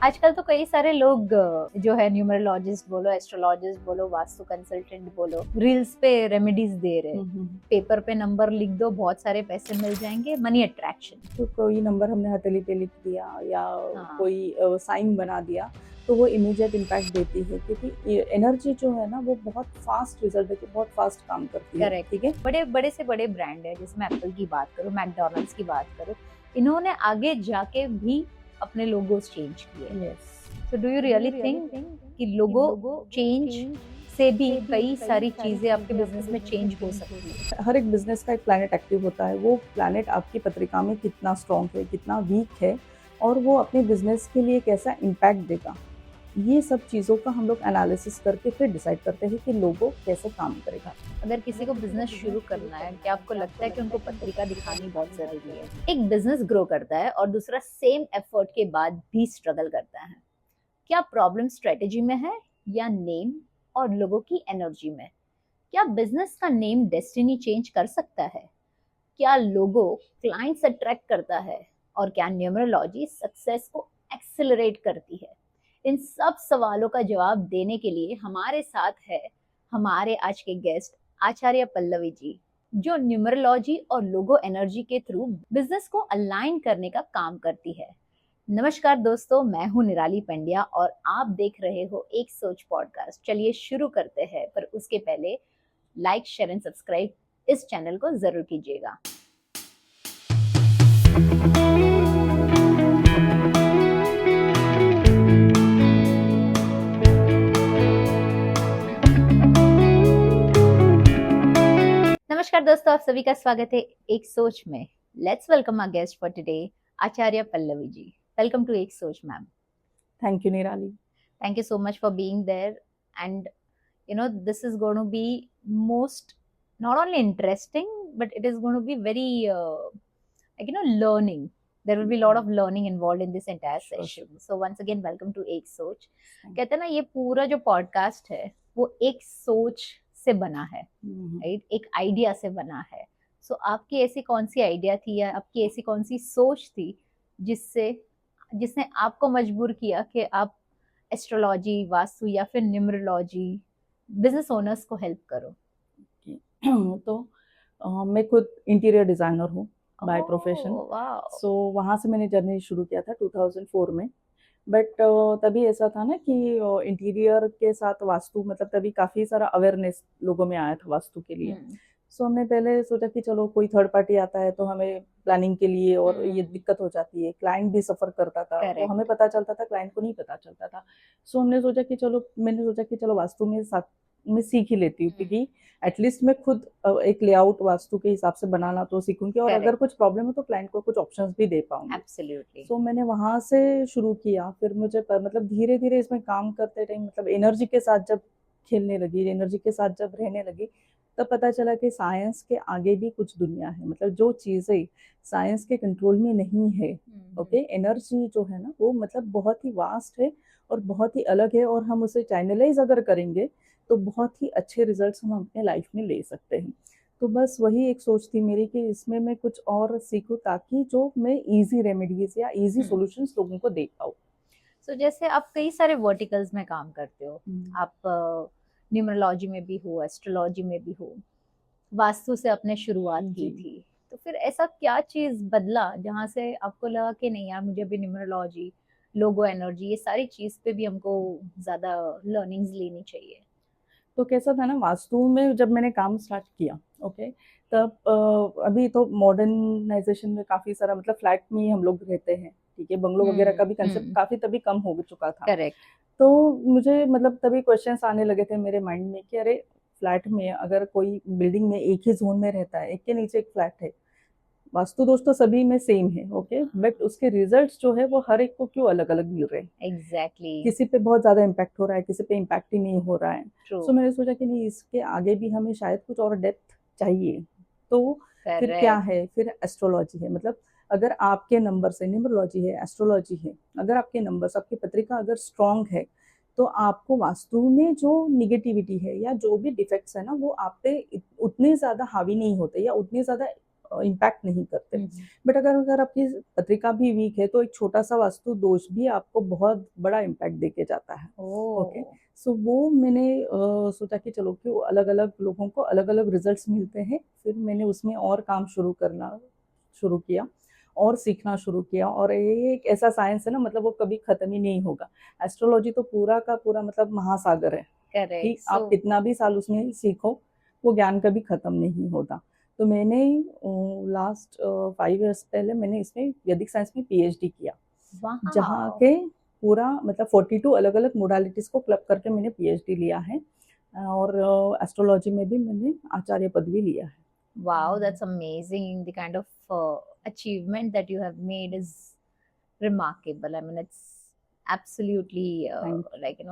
आजकल तो कई सारे लोग जो है न्यूमरोलॉजिस्ट बोलो, एस्ट्रोलॉजिस्ट बोलो, वास्तु कंसल्टेंट बोलो, रील्स पे रेमेडीज दे रहे हैं। पेपर पे नंबर लिख दो, बहुत सारे पैसे मिल जाएंगे, मनी अट्रैक्शन। तो कोई नंबर हमने हथेली पे लिख दिया या हाँ। कोई साइन बना दिया तो वो इमीडिएट इम्पैक्ट देती है, क्योंकि एनर्जी जो है ना वो बहुत फास्ट रिजल्ट देती है, बहुत फास्ट काम करती है। करेक्ट। ठीक है, बड़े बड़े से बड़े ब्रांड है, जैसे मैं एप्पल की बात करूँ, मैकडोनल्ड्स की बात करूँ, इन्होंने आगे जाके भी अपने लोगोस चेंज किए। Yes. So do you really think कि लोगो चेंज से भी कई सारी चीजें आपके बिजनेस में चेंज हो सकती है? हर एक बिजनेस का एक प्लैनेट एक्टिव होता है, वो प्लैनेट आपकी पत्रिका में कितना स्ट्रॉन्ग है, कितना वीक है, और वो अपने बिजनेस के लिए कैसा इम्पैक्ट देगा, ये सब चीज़ों का हम लोग एनालिसिस करके फिर डिसाइड करते हैं कि लोगो कैसे काम करेगा। अगर किसी को बिजनेस शुरू करना है, क्या आपको लगता है कि उनको पत्रिका दिखानी बहुत जरूरी है? एक बिजनेस ग्रो करता है और दूसरा सेम एफर्ट के बाद भी स्ट्रगल करता है। क्या प्रॉब्लम स्ट्रेटेजी में है या नेम और लोगों की एनर्जी में? क्या बिजनेस का नेम डेस्टिनी चेंज कर सकता है? क्या लोगो क्लाइंट्स अट्रैक्ट करता है? और क्या न्यूमरोलॉजी सक्सेस को एक्सेलरेट करती है? इन सब सवालों का जवाब देने के लिए हमारे साथ है हमारे आज के गेस्ट आचार्य पल्लवी जी, जो न्यूमरोलॉजी और लोगो एनर्जी के थ्रू बिजनेस को अलाइन करने का काम करती है। नमस्कार दोस्तों, मैं हूं निराली पंड्या और आप देख रहे हो एक सोच पॉडकास्ट। चलिए शुरू करते हैं, पर उसके पहले लाइक, शेयर एंड सब्सक्राइब इस चैनल को जरूर कीजिएगा। नमस्कार दोस्तों, आप सभी का स्वागत है एक सोच में। Let's welcome our guest for today, Acharya Pallavi ji. Welcome to Ek Soch ma'am. Thank you Nirali. Thank you so much for being there. And this is going to be most not only interesting, but it is going to be very learning. There will be a lot of learning involved in this entire session. So once again, welcome to एक सोच। कहते हैं ना, ये पूरा जो podcast है वो एक सोच से बना है, राइट? एक आइडिया से बना है। सो आपकी ऐसी कौन सी आइडिया थी या आपकी ऐसी कौन सी सोच थी जिसने आपको मजबूर किया कि आप एस्ट्रोलॉजी, वास्तु या फिर न्यूमरोलॉजी बिजनेस ओनर्स को हेल्प करो? तो मैं खुद इंटीरियर डिज़ाइनर हूँ बाय प्रोफेशन। वाह। सो वहाँ से मैंने जर्नी शुरू किया था 2004 में। बट तभी ऐसा था ना कि इंटीरियर के साथ वास्तु, मतलब तभी काफ़ी सारा अवेयरनेस लोगों में आया था वास्तु के लिए। सो हमने पहले सोचा कि चलो कोई थर्ड पार्टी आता है तो हमें प्लानिंग के लिए और ये दिक्कत हो जाती है, क्लाइंट भी सफ़र करता था, तो हमें पता चलता था, क्लाइंट को नहीं पता चलता था। सो मैंने सोचा कि चलो वास्तु में साथ में सीख ही लेती हूँ, क्योंकि एटलीस्ट मैं खुद एक लेआउट वास्तु के हिसाब से बनाना तो सीखूंगी, और अगर कुछ प्रॉब्लम है तो क्लाइंट को कुछ ऑप्शंस भी दे पाऊंगी। एब्सोल्युटली। सो मैंने वहाँ से शुरू किया। फिर मुझे मतलब धीरे धीरे इसमें काम करते टाइम, मतलब एनर्जी के साथ जब खेलने लगी, एनर्जी के साथ जब रहने लगी, तब पता चला कि साइंस के आगे भी कुछ दुनिया है। मतलब जो चीज़ें साइंस के कंट्रोल में नहीं है, ओके, एनर्जी जो है ना वो मतलब बहुत ही वास्ट है और बहुत ही अलग है, और हम उसे चैनलाइज अगर करेंगे तो बहुत ही अच्छे रिजल्ट्स हम अपने लाइफ में ले सकते हैं। तो बस वही एक सोच थी मेरी कि इसमें मैं कुछ और सीखूं, ताकि जो मैं इजी रेमेडीज या इजी सॉल्यूशंस लोगों को दे पाऊँ। सो जैसे आप कई सारे वर्टिकल्स में काम करते हो, आप न्यूमरोलॉजी में भी हो, एस्ट्रोलॉजी में भी हो, वास्तु से आपने शुरुआत की थी, तो फिर ऐसा क्या चीज बदला जहाँ से आपको लगा कि नहीं यार, मुझे अभी न्यूमरोलॉजी, लोगो एनर्जी, ये सारी चीज पे भी हमको ज्यादा लर्निंग्स लेनी चाहिए? तो कैसा था ना, वास्तु में जब मैंने काम स्टार्ट किया, ओके, तब अभी तो मॉडर्नाइजेशन में काफ़ी सारा, मतलब फ्लैट में ही हम लोग रहते हैं, ठीक है, बंगलो वगैरह का भी कंसेप्ट काफ़ी तभी कम हो चुका था। करेक्ट। तो मुझे मतलब तभी क्वेश्चंस आने लगे थे मेरे माइंड में कि अरे, फ्लैट में अगर कोई बिल्डिंग में एक ही जोन में रहता है, एक के नीचे एक फ्लैट है, वास्तु दोष तो सभी में सेम है, ओके, बट उसके रिजल्ट्स जो है वो हर एक को क्यों अलग अलग मिल रहे हैं। एग्जैक्टली। किसी पे बहुत ज़्यादा इम्पैक्ट हो रहा है, किसी पे इम्पैक्ट ही नहीं हो रहा है। सो मैंने सोचा कि नहीं, इसके आगे भी हमें शायद कुछ और डेप्थ चाहिए। तो फिर क्या है, फिर एस्ट्रोलॉजी है। मतलब अगर आपके नंबर से, न्यूमरोलॉजी है, एस्ट्रोलॉजी है, अगर आपके नंबर्स, आपकी पत्रिका अगर स्ट्रांग है, तो आपको वास्तु में जो निगेटिविटी है या जो भी डिफेक्ट्स है ना, वो आप पे उतने ज़्यादा हावी नहीं होते या उतने ज़्यादा इम्पैक्ट नहीं करते। बट अगर अगर आपकी पत्रिका भी वीक है तो एक छोटा सा वास्तु दोष भी आपको बहुत बड़ा इम्पैक्ट देके जाता है। ओके, ओह सो वो मैंने सोचा कि चलो कि अलग अलग लोगों को अलग अलग रिजल्ट्स मिलते हैं, फिर मैंने उसमें और काम शुरू किया और सीखना शुरू किया। और ये एक ऐसा साइंस है ना, मतलब वो कभी खत्म ही नहीं होगा। एस्ट्रोलॉजी तो पूरा का पूरा मतलब महासागर है कि करेक्ट आप सो कितना भी साल उसमें सीखो, वो ज्ञान कभी खत्म नहीं होता। तो मैंने लास्ट 5 इयर्स पहले मैंने इसमें वैदिक साइंस में पीएचडी किया, जहाँ वाओ के पूरा मतलब 42 अलग अलग मोडालिटीज को क्लब करके मैंने पीएचडी लिया है। और एस्ट्रोलॉजी में भी मैंने आचार्य पद भी लिया है। wow that's amazing the kind of achievement that you have made is remarkable. I mean, it's absolutely Thank like,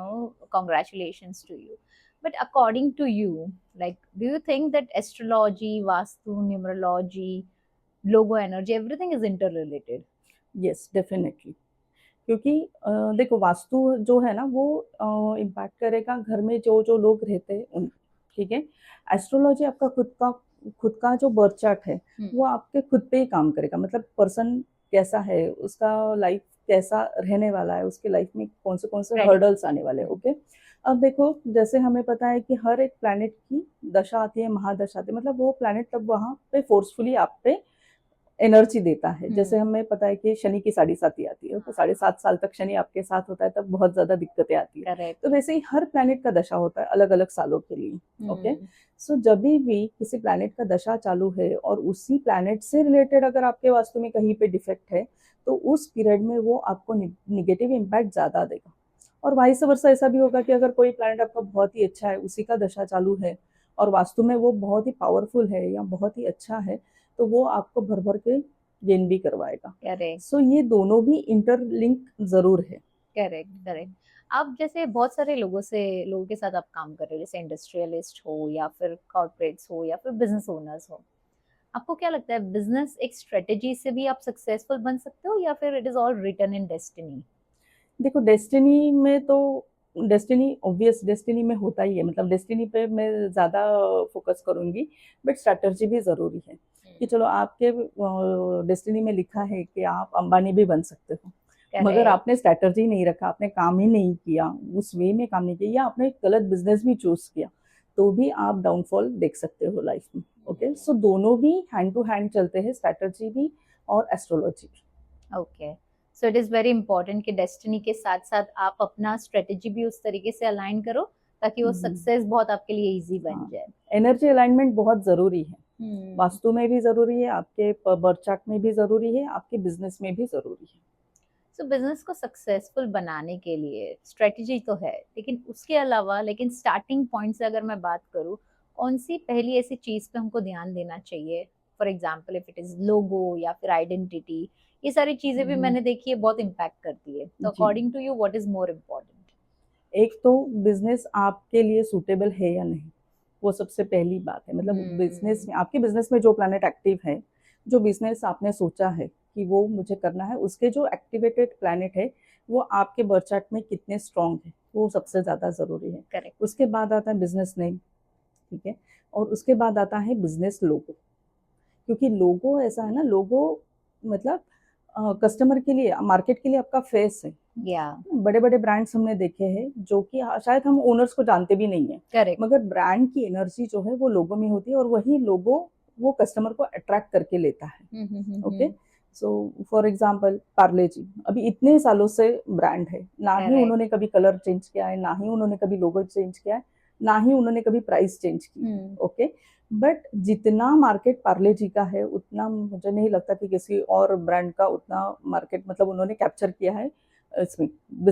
congratulations to you. But according to you, like, do you think that astrology, Vastu, numerology, logo energy, everything is interrelated? Yes, definitely. क्योंकि देखो वास्तु जो है ना वो impact करेगा घर में जो जो लोग रहते हैं उन, ठीक है। एस्ट्रोलॉजी आपका खुद का जो बर्थ चार्ट है वो आपके खुद पे ही काम करेगा, मतलब पर्सन कैसा है, उसका लाइफ कैसा रहने वाला है, उसके लाइफ में कौन से Right. हर्डल्स आने वाले हैं। ओके, अब देखो जैसे हमें पता है कि हर एक प्लैनेट की दशा आती है, महादशा आती है, मतलब वो प्लैनेट तब वहाँ पे फोर्सफुली आप पे एनर्जी देता है। जैसे हमें पता है कि शनि की 7.5 आती है, तो 7.5 साल तक शनि आपके साथ होता है, तब बहुत ज्यादा दिक्कतें आती है। Correct. तो वैसे ही हर प्लैनेट का दशा होता है अलग अलग सालों के लिए। ओके, सो जब भी किसी प्लैनेट का दशा चालू है और उसी प्लैनेट से रिलेटेड अगर आपके वास्तु में कहीं पे डिफेक्ट है तो उस पीरियड में वो आपको निगेटिव इम्पैक्ट ज्यादा देगा। और वाइस वर्सा ऐसा भी होगा कि अगर कोई प्लैनेट आपका बहुत ही अच्छा है, उसी का दशा चालू है और वास्तु में वो बहुत ही पावरफुल है या बहुत ही अच्छा है, तो वो आपको भर भर के गेन भी करवाएगा। करेक्ट सो ये दोनों भी इंटरलिंक जरूर है। करेक्ट करेक्ट आप जैसे बहुत सारे लोगों के साथ आप काम कर रहे हो, जैसे इंडस्ट्रियलिस्ट हो या फिर कॉर्पोरेट्स हो या फिर बिजनेस ओनर्स हो, आपको क्या लगता है बिजनेस एक स्ट्रेटेजी से भी आप सक्सेसफुल बन सकते हो या फिर it is all written in destiny? देखो डेस्टिनी में तो डेस्टिनी ऑब्वियस डेस्टिनी में होता ही है, मतलब डेस्टिनी पे मैं ज़्यादा फोकस करूँगी, बट स्ट्रैटेजी भी ज़रूरी है कि चलो आपके डेस्टिनी में लिखा है कि आप अंबानी भी बन सकते हो, मगर आपने स्ट्रैटेजी नहीं रखा, आपने काम ही नहीं किया, उस वे में काम नहीं किया, या आपने गलत बिजनेस भी चूज किया, तो भी आप डाउनफॉल देख सकते हो लाइफ में। ओके, सो दोनों भी हैंड टू हैंड चलते हैं, स्ट्रैटेजी भी और एस्ट्रोलॉजी भी। Okay, so it is very important कि डेस्टिनी के साथ साथ आप अपना स्ट्रेटेजी भी उस तरीके से अलाइन करो ताकि वो सक्सेस बहुत आपके लिए इजी बन जाए। एनर्जी अलाइनमेंट बहुत जरूरी है, वास्तु में भी जरूरी है, आपके बर्थ चार्ट में भी जरूरी है, आपके बिजनेस में भी जरूरी है। सो बिजनेस को सक्सेसफुल बनाने के लिए स्ट्रेटेजी तो है, लेकिन उसके अलावा लेकिन स्टार्टिंग पॉइंट से अगर मैं बात करूँ, कौन सी पहली ऐसी चीज पे हमको ध्यान देना चाहिए? For example if it is logo या फिर आइडेंटिटी, ये सारी चीजें भी मैंने देखी है बहुत इम्पैक्ट करती है। तो according to you what is more important? एक तो बिजनेस आपके लिए सूटेबल है या नहीं, वो सबसे पहली बात है। मतलब बिजनेस में, आपके बिजनेस में जो प्लैनेट एक्टिव है, जो बिजनेस आपने सोचा है कि वो मुझे करना है, उसके जो एक्टिवेटेड प्लैनेट है वो आपके बर्थ चार्ट में कितने स्ट्रॉन्ग है, वो सबसे ज्यादा जरूरी है। करेक्ट। उसके बाद आता है बिजनेस नेम, ठीक है, और उसके बाद आता है बिजनेस लोगो। क्योंकि लोगो ऐसा है ना, लोगो मतलब कस्टमर के लिए, मार्केट के लिए आपका फेस है। या बड़े बड़े ब्रांड्स हमने देखे हैं जो कि शायद हम ओनर्स को जानते भी नहीं है, करेक्ट। मगर ब्रांड की एनर्जी जो है वो लोगो में होती है, और वही लोगो वो कस्टमर को अट्रैक्ट करके लेता है। Okay, so for example Parle G अभी इतने सालों से ब्रांड है, ना ही उन्होंने कभी कलर चेंज किया है, ना ही उन्होंने कभी लोगो चेंज किया है, ना ही उन्होंने कभी प्राइस चेंज की। ओके, बट जितना मार्केट पार्ले जी का है उतना मुझे नहीं लगता कि किसी और ब्रांड का उतना मार्केट मतलब उन्होंने कैप्चर किया है इसमें।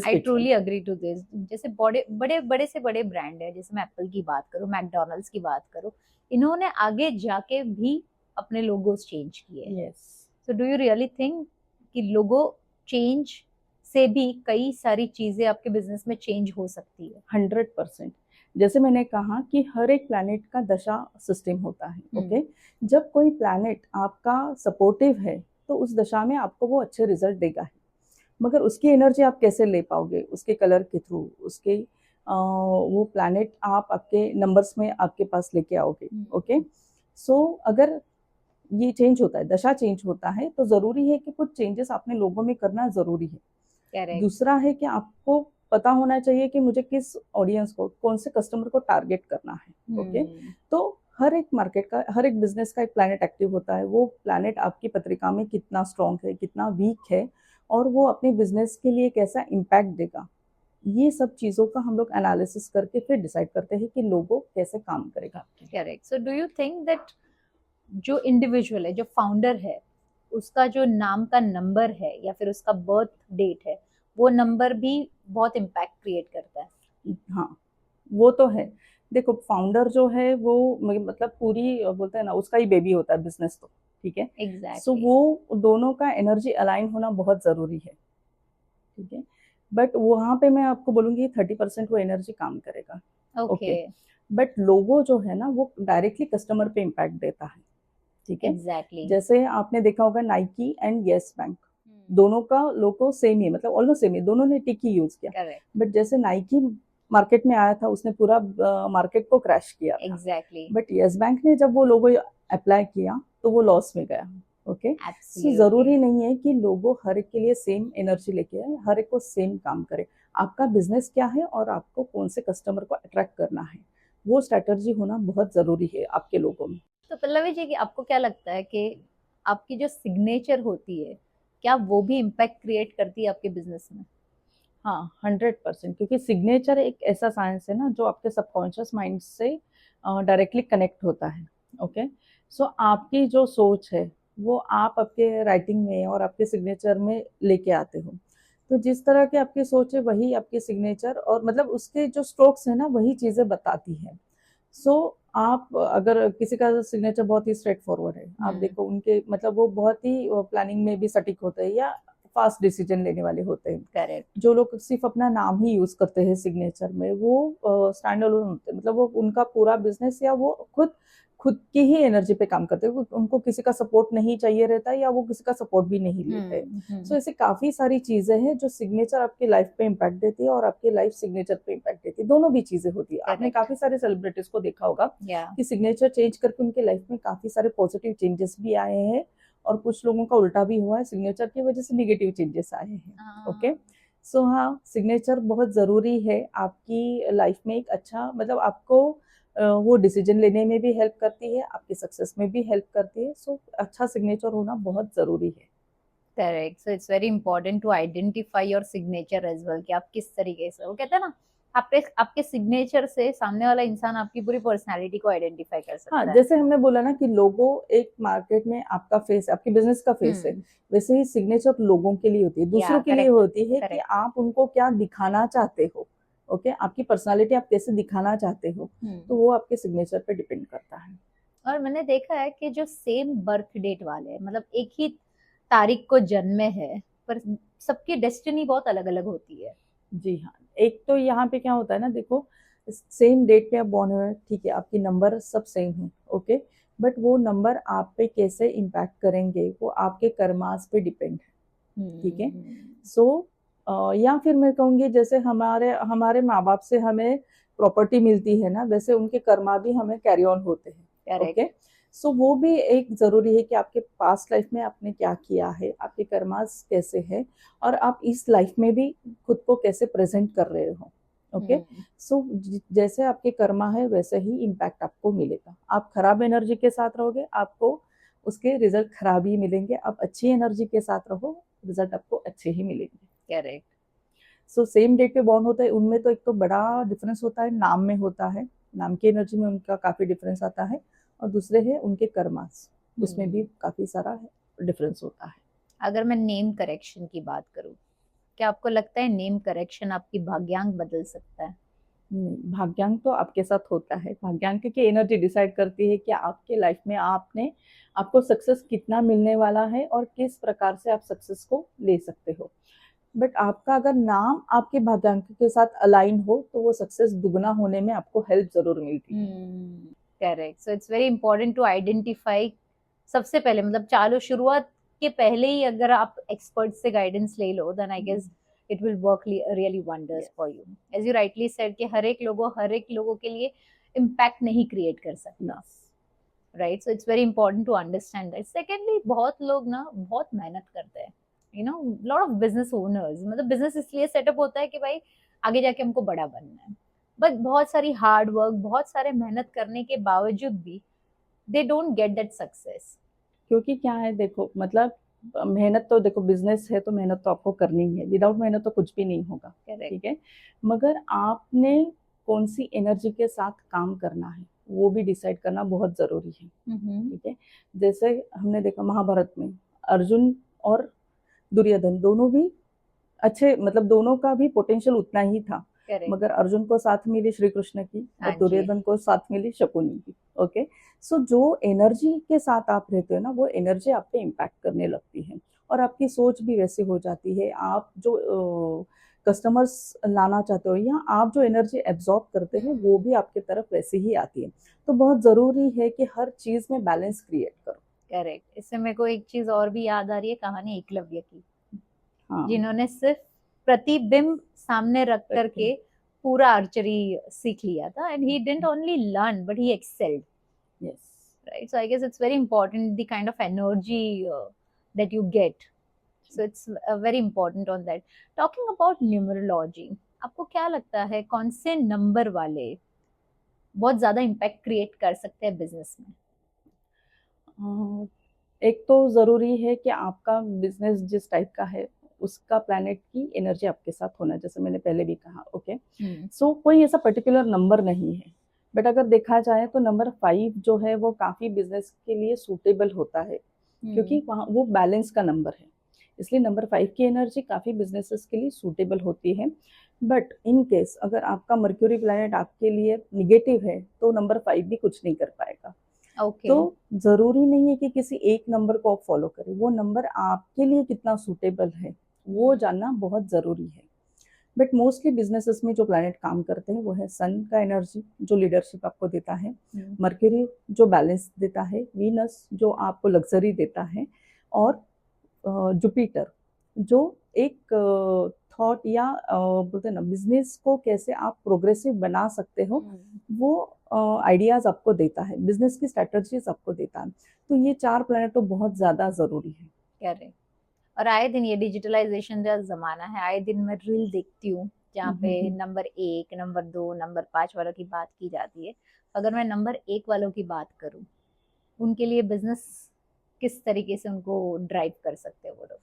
I truly agree to this. जैसे बड़े से बड़े ब्रांड है, जैसे मैं एप्पल की बात करूँ, मैकडोनल्ड्स की बात करूँ, इन्होंने आगे जाके भी अपने लोगोस चेंज किए। सो डू यू रियली थिंक कि लोगो चेंज से भी कई सारी चीजें आपके बिजनेस में चेंज हो सकती है? 100%। जैसे मैंने कहा कि हर एक प्लैनेट का दशा सिस्टम होता है। ओके, जब कोई प्लैनेट आपका सपोर्टिव है तो उस दशा में आपको वो अच्छे रिजल्ट देगा, मगर उसकी एनर्जी आप कैसे ले पाओगे? उसके कलर के थ्रू, उसके वो प्लैनेट आप आपके नंबर्स में आपके पास लेके आओगे। ओके, सो अगर ये चेंज होता है, दशा चेंज होता है, तो जरूरी है कि कुछ चेंजेस अपने लोगों में करना जरूरी है। करेक्ट। दूसरा है कि आपको पता होना चाहिए कि मुझे किस ऑडियंस को, कौन से कस्टमर को टारगेट करना है। ओके, तो हर एक मार्केट का, हर एक बिजनेस का एक प्लैनेट एक्टिव होता है। वो प्लैनेट आपकी पत्रिका में कितना स्ट्रांग है, कितना वीक है, और वो अपने बिजनेस के लिए कैसा इम्पैक्ट देगा, ये सब चीजों का हम लोग एनालिसिस करके फिर डिसाइड करते हैं कि लोगो कैसे काम करेगा। Correct. So do you think that जो इंडिविजुअल है, जो फाउंडर है, उसका जो नाम का नंबर है या फिर उसका बर्थ डेट है, वो नंबर भी बहुत इम्पैक्ट क्रिएट करता है? हाँ, वो तो है। देखो, फाउंडर जो है वो मतलब पूरी बोलते हैं ना, उसका ही बेबी होता है बिजनेस, तो ठीक है। So exactly. वो दोनों का एनर्जी अलाइन होना बहुत जरूरी है, ठीक है। बट वहां पे मैं आपको बोलूंगी 30% वो एनर्जी काम करेगा। ओके। बट लोगो जो है ना, वो डायरेक्टली कस्टमर पे इम्पैक्ट देता है, ठीक है। एग्जैक्टली। जैसे आपने देखा होगा नाइकी एंड येस बैंक, दोनों का लोगो सेम ही, मतलब ऑलमोस्ट सेम ही, दोनों ने टिक ही यूज किया। करेक्ट। बट जैसे नाइकी मार्केट में आया था, उसने पूरा मार्केट को क्रैश किया था। एग्जैक्टली। बट येस बैंक ने जब वो लोगो अप्लाई किया तो वो लॉस में गया। ओके, सो जरूरी नहीं है कि लोगो हर एक के लिए सेम एनर्जी लेके आए, हर एक को सेम काम करे। आपका बिजनेस क्या है और आपको कौन से कस्टमर को अट्रैक्ट करना है, वो स्ट्रेटजी होना बहुत जरूरी है आपके लोगों में। तो पल्लवी जी, कि आपको क्या लगता है कि आपकी जो सिग्नेचर होती है, क्या वो भी इम्पैक्ट क्रिएट करती है आपके बिजनेस में? हाँ, 100%, क्योंकि सिग्नेचर एक ऐसा साइंस है ना जो आपके सबकॉन्शियस माइंड से डायरेक्टली कनेक्ट होता है। ओके, सो आपकी जो सोच है वो आप आपके राइटिंग में और आपके सिग्नेचर में लेके आते हो। तो जिस तरह की आपकी सोच है वही आपकी सिग्नेचर, और मतलब उसके जो स्ट्रोक्स है ना वही चीजें बताती है। सो आप अगर किसी का सिग्नेचर बहुत ही स्ट्रेट फॉरवर्ड है, आप देखो उनके मतलब वो बहुत ही प्लानिंग में भी सटीक होते हैं या फास्ट डिसीजन लेने वाले होते हैं। करेक्ट। जो लोग सिर्फ अपना नाम ही यूज करते हैं सिग्नेचर में, वो स्टैंड अलोन होते हैं, मतलब वो उनका पूरा बिजनेस या वो खुद खुद की ही एनर्जी पे काम करते हैं, उनको किसी का सपोर्ट नहीं चाहिए रहता है या वो किसी का सपोर्ट भी नहीं लेते। सो ऐसे काफी सारी चीजें हैं जो सिग्नेचर आपकी लाइफ पे इम्पैक्ट देती है और आपकी लाइफ सिग्नेचर पे इम्पैक्ट देती है, दोनों भी चीजें होती है। आपने Correct. काफी सारे सेलिब्रिटीज को देखा होगा या कि सिग्नेचर चेंज करके उनके लाइफ में काफी सारे पॉजिटिव चेंजेस भी आए हैं, और कुछ लोगों का उल्टा भी हुआ है, सिग्नेचर की वजह से निगेटिव चेंजेस आए हैं। ओके, सो हाँ, सिग्नेचर बहुत जरूरी है आपकी लाइफ में। एक अच्छा मतलब आपको वो डिसीजन लेने में भी हेल्प करती है, आपकी सक्सेस में भी हेल्प करती है। सो अच्छा सिग्नेचर होना बहुत जरूरी है। Correct. So it's very important to identify your signature as well, कि आप किस तरीके से, वो कहते हैं ना, आपके आपके सिग्नेचर से सामने वाला इंसान आपकी पूरी पर्सनालिटी को आइडेंटिफाई कर सकता हाँ, है। जैसे हमने बोला ना कि लोगो एक मार्केट में आपका फेस, आपके बिजनेस का फेस है, वैसे ही सिग्नेचर लोगों के लिए होती है, दूसरों के लिए होती है कि आप उनको क्या दिखाना चाहते हो। ओके, आपकी पर्सनालिटी आप कैसे दिखाना चाहते हो, तो वो आपके सिग्नेचर पे डिपेंड करता है। और मैंने देखा है कि जो सेम बर्थ डेट वाले, मतलब एक ही तारीख को जन्मे हैं, पर सबकी डेस्टिनी बहुत अलग अलग होती है। जी हाँ, एक तो यहाँ पे क्या होता है ना, देखो सेम डेट पे आप बॉर्न हुए, ठीक है, आपकी नंबर सब सेम है। ओके, बट वो नंबर आप पे कैसे इम्पैक्ट करेंगे वो आपके कर्मास पे डिपेंड है, ठीक है। सो या फिर मैं कहूँगी जैसे हमारे हमारे माँ बाप से हमें प्रॉपर्टी मिलती है ना, वैसे उनके कर्मा भी हमें कैरी ऑन होते हैं। ओके, सो वो भी एक जरूरी है कि आपके पास्ट लाइफ में आपने क्या किया है, आपके कर्मास कैसे है, और आप इस लाइफ में भी खुद को कैसे प्रेजेंट कर रहे हो। ओके, सो जैसे आपके कर्मा है वैसे ही इम्पैक्ट आपको मिलेगा। आप खराब एनर्जी के साथ रहोगे, आपको उसके रिजल्ट खराब ही मिलेंगे। आप अच्छी एनर्जी के साथ रहो, रिजल्ट आपको अच्छे ही मिलेंगे। करेक्ट। सो सेम डेट पे बॉर्न होता है, उनमें तो एक तो बड़ा डिफरेंस होता है, नाम में होता है, नाम की एनर्जी में उनका काफी डिफरेंस आता है, और दूसरे है उनके कर्मास, उसमें भी काफी सारा डिफरेंस होता है। अगर मैं नेम करेक्शन की बात करूं, क्या आपको लगता है नेम करेक्शन आपकी भाग्यांक बदल सकता है? नहीं, भाग्यांक तो आपके साथ होता है। भाग्यांक की एनर्जी डिसाइड करती है कि आपके लाइफ में आपको सक्सेस कितना मिलने वाला है और किस प्रकार से आप सक्सेस को ले सकते हो। बट आपका अगर नाम आपके भाग्यांक के साथ अलाइन हो तो वो सक्सेस दुगना होने में आपको हेल्प जरूर मिलती है। Correct. So it's very important to identify सबसे पहले, मतलब चालू शुरुआत के पहले ही अगर आप एक्सपर्ट से गाइडेंस ले लो, then I guess it will work really wonders for you. As you rightly said कि हर एक लोगों के लिए इम्पैक्ट नहीं क्रिएट कर सकता। Right, so it's very important to understand that. Secondly, बहुत लोग ना बहुत मेहनत करते हैं, you know, lot of business owners, मतलब बिजनेस इसलिए सेटअप होता है कि भाई आगे जाके हमको बड़ा बनना है, बट बहुत सारी हार्ड वर्क, बहुत सारे मेहनत करने के बावजूद भी they don't get that success. क्योंकि क्या है देखो, मतलब मेहनत तो देखो, बिजनेस है तो मेहनत तो आपको करनी ही है, विदाउट मेहनत तो कुछ भी नहीं होगा। करेक्ट। ठीक है, मगर आपने कौन सी एनर्जी के साथ काम करना है वो भी डिसाइड करना बहुत जरूरी है। ठीक है, जैसे हमने देखा महाभारत में अर्जुन और दुर्योधन दोनों भी अच्छे, मतलब दोनों का भी पोटेंशियल उतना ही था, करेक्ट। मगर अर्जुन को साथ मिली श्री कृष्ण की हाँ और जी। दुर्योधन को साथ मिली शकुनी की। ओके, सो जो एनर्जी के साथ आप रहते हो ना, वो एनर्जी आप पे इम्पैक्ट करने लगती है और आपकी सोच भी वैसी हो जाती है। आप जो कस्टमर्स लाना चाहते हो या आप जो एनर्जी एब्जॉर्ब करते हैं वो भी आपके तरफ वैसे ही आती है। तो बहुत ज़रूरी है कि हर चीज़ में बैलेंस क्रिएट करो। करेक्ट, इससे मेरे को एक चीज और भी याद आ रही है, कहानी एकलव्य की, हाँ, जिन्होंने सिर्फ प्रतिबिंब सामने रख रखते करके पूरा आर्चरी सीख लिया था, and he didn't only learn but he excelled, yes. right? So I guess it's very important the kind of energy that you get. So it's very important on that. Talking about numerology, आपको क्या लगता है कौन से number वाले बहुत ज्यादा impact create कर सकते हैं बिजनेस में? एक तो ज़रूरी है कि आपका बिजनेस जिस टाइप का है उसका प्लैनेट की एनर्जी आपके साथ होना, जैसे मैंने पहले भी कहा। ओके, सो कोई ऐसा पर्टिकुलर नंबर नहीं है, बट अगर देखा जाए तो नंबर 5 जो है वो काफ़ी बिजनेस के लिए सूटेबल होता है, क्योंकि वहाँ वो बैलेंस का नंबर है, इसलिए नंबर 5 की एनर्जी काफ़ी बिजनेसेस के लिए सूटेबल होती है। बट इन केस अगर आपका मर्क्यूरी प्लैनेट आपके लिए निगेटिव है तो नंबर 5 भी कुछ नहीं कर पाएगा। ओके। तो ज़रूरी नहीं है कि किसी एक नंबर को आप फॉलो करें, वो नंबर आपके लिए कितना सूटेबल है वो जानना बहुत ज़रूरी है। बट मोस्टली बिजनेसेस में जो प्लैनेट काम करते हैं वो है सन का एनर्जी जो लीडरशिप आपको देता है, मर्क्यूरी जो बैलेंस देता है, वीनस जो आपको लग्जरी देता है, और जुपिटर जो एक थॉट या बोलते हैं ना बिजनेस को कैसे आप प्रोग्रेसिव बना सकते हो वो आइडियाज आपको देता है, बिजनेस की स्ट्रेटजीज आपको देता है। तो ये 4 प्लैनेट तो बहुत ज़्यादा ज़रूरी है। करेक्ट। और आए दिन ये डिजिटलाइजेशन का जमाना है, आए दिन मैं रील देखती हूँ जहाँ पे नंबर 1, नंबर 2, नंबर 5 वालों की बात की जाती है। अगर मैं नंबर 1 वालों की बात करूँ, उनके लिए बिजनेस किस तरीके से उनको ड्राइव कर सकते हैं वो लोग?